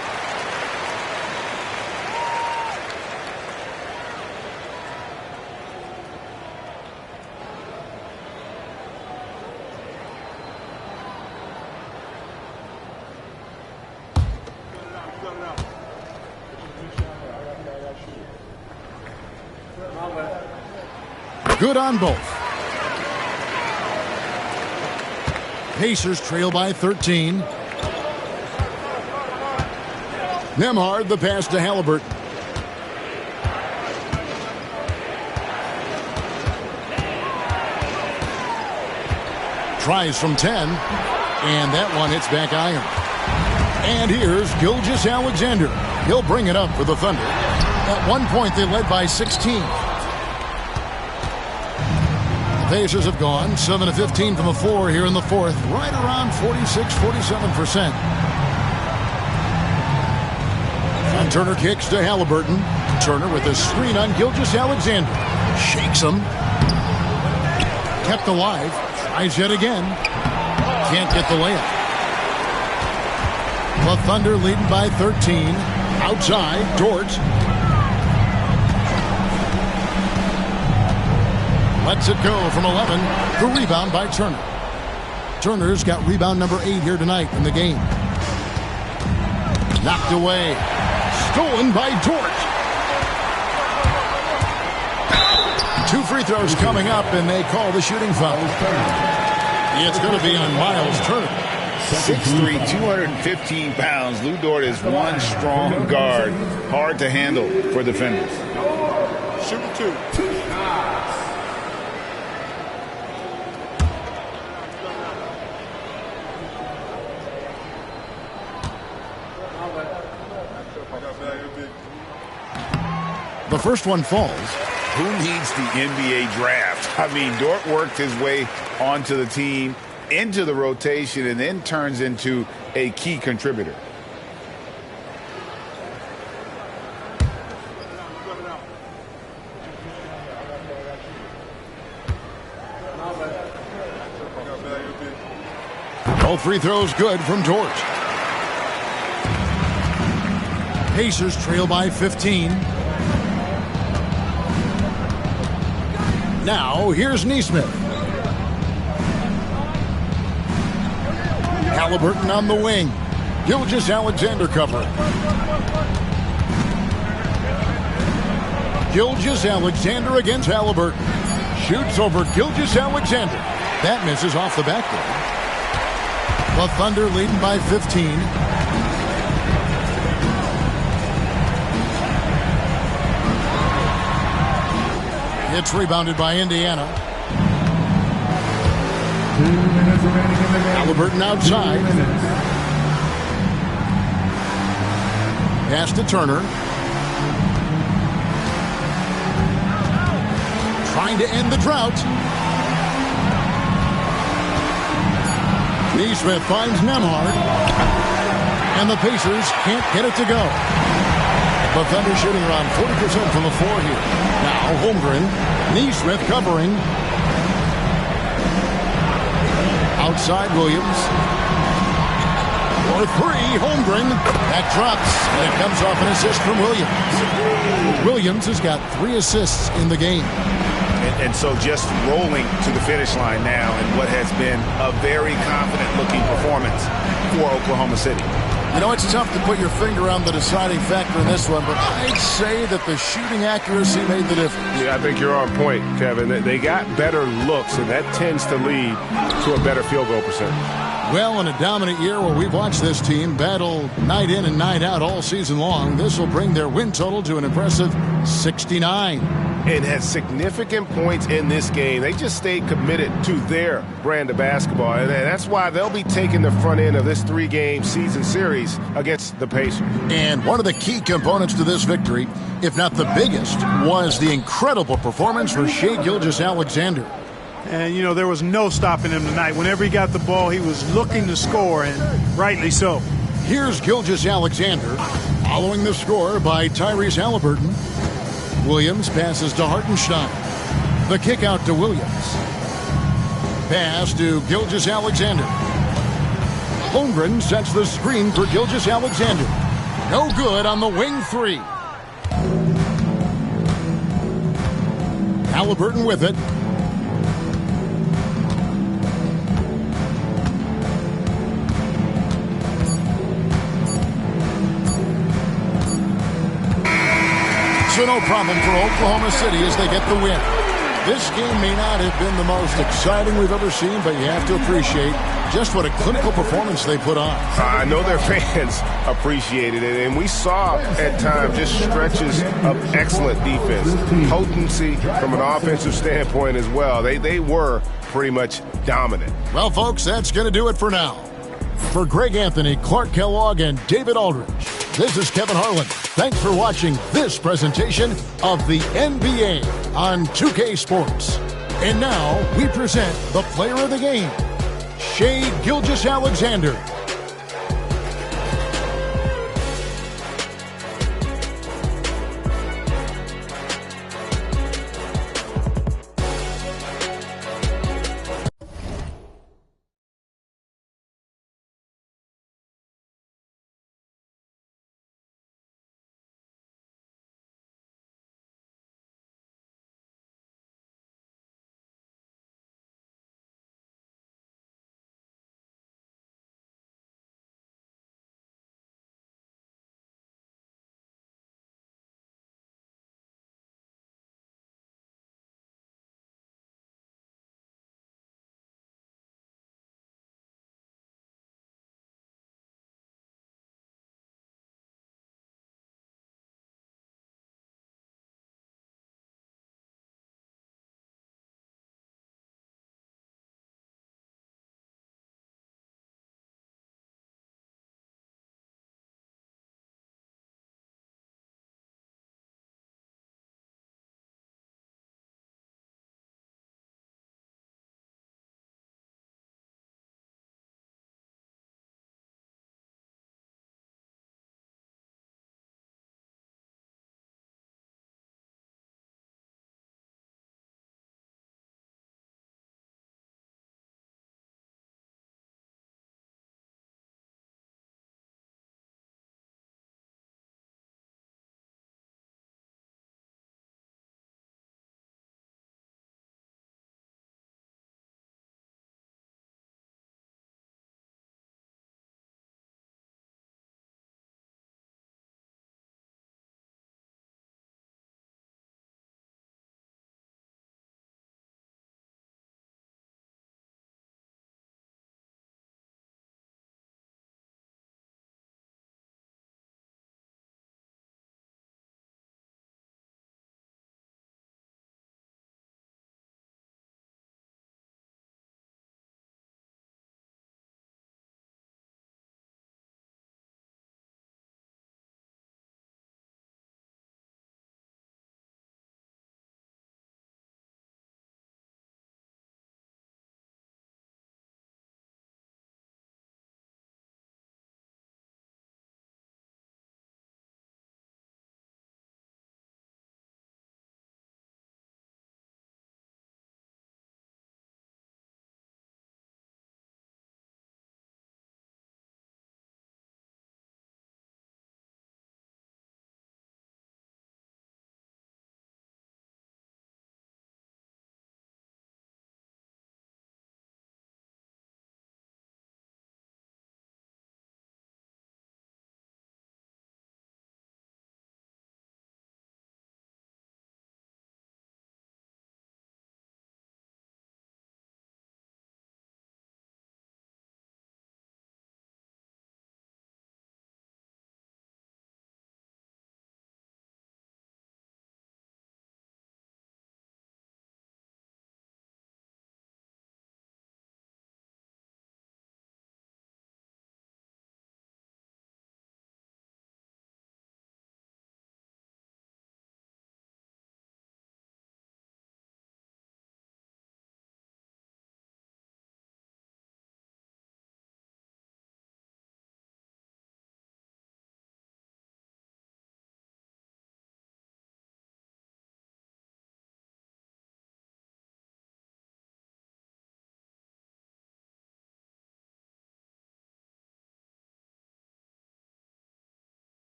Good on both. Pacers trail by 13. Nembhard, the pass to Halliburton. Tries from 10, and that one hits back iron. And here's Gilgeous-Alexander. He'll bring it up for the Thunder. At one point, they led by 16. The Pacers have gone 7 of 15 from the floor here in the fourth, right around 46-47%. And Turner kicks to Halliburton. Turner with a screen on Gilgeous-Alexander. Shakes him. Kept alive. Tries yet again. Can't get the layup. The Thunder leading by 13. Outside, Dort. Lets it go from 11. The rebound by Turner. Turner's got rebound number 8 here tonight in the game. Knocked away. Stolen by Dort. 2 free throws coming up, and they call the shooting foul. It's going to be on Miles Turner.
6'3", 215 pounds. Lou Dort is one strong guard. Hard to handle for defenders.
Shooting 2.
The first one falls.
Who needs the NBA draft? I mean, Dort worked his way onto the team, into the rotation, and then turns into a key contributor.
All free throws good from Dort. Pacers trail by 15. Now, here's Nesmith. Halliburton on the wing. Gilgeous-Alexander covering. Gilgeous-Alexander against Halliburton. Shoots over Gilgeous-Alexander. That misses off the backboard. The Thunder leading by 15. It's rebounded by Indiana.
2 minutes remaining in the game.
Halliburton outside. Pass to Turner. Trying to end the drought. Nesmith finds Nembhard. And the Pacers can't get it to go. The Thunder shooting around 40% from the floor here. Now Holmgren. Nesmith covering. Outside Williams. For 3, Holmgren. That drops, and it comes off an assist from Williams. Williams has got 3 assists in the game.
And so just rolling to the finish line now in what has been a very confident-looking performance for Oklahoma City.
You know, it's tough to put your finger on the deciding factor in this one, but I'd say that the shooting accuracy made the difference.
Yeah, I think you're on point, Kevin. They got better looks, and that tends to lead to a better field goal percentage.
Well, in a dominant year where we've watched this team battle night in and night out all season long, this will bring their win total to an impressive 69.
And has significant points in this game. They just stayed committed to their brand of basketball. And that's why they'll be taking the front end of this 3-game season series against the Pacers.
And one of the key components to this victory, if not the biggest, was the incredible performance for Shai Gilgeous-Alexander.
And, you know, there was no stopping him tonight. Whenever he got the ball, he was looking to score, and rightly so.
Here's Gilgeous-Alexander, following the score by Tyrese Halliburton. Williams passes to Hartenstein. The kick out to Williams. Pass to Gilgeous-Alexander. Holmgren sets the screen for Gilgeous-Alexander. No good on the wing three. Halliburton with it. So no problem for Oklahoma City as they get the win. This game may not have been the most exciting we've ever seen, but you have to appreciate just what a clinical performance they put on.
I know their fans appreciated it, and we saw at times just stretches of excellent defense, potency from an offensive standpoint as well. They were pretty much dominant.
Well, folks, that's going to do it for now. For Greg Anthony, Clark Kellogg, and David Aldridge, this is Kevin Harlan. Thanks for watching this presentation of the NBA on 2K Sports. And now we present the player of the game, Shai Gilgeous-Alexander.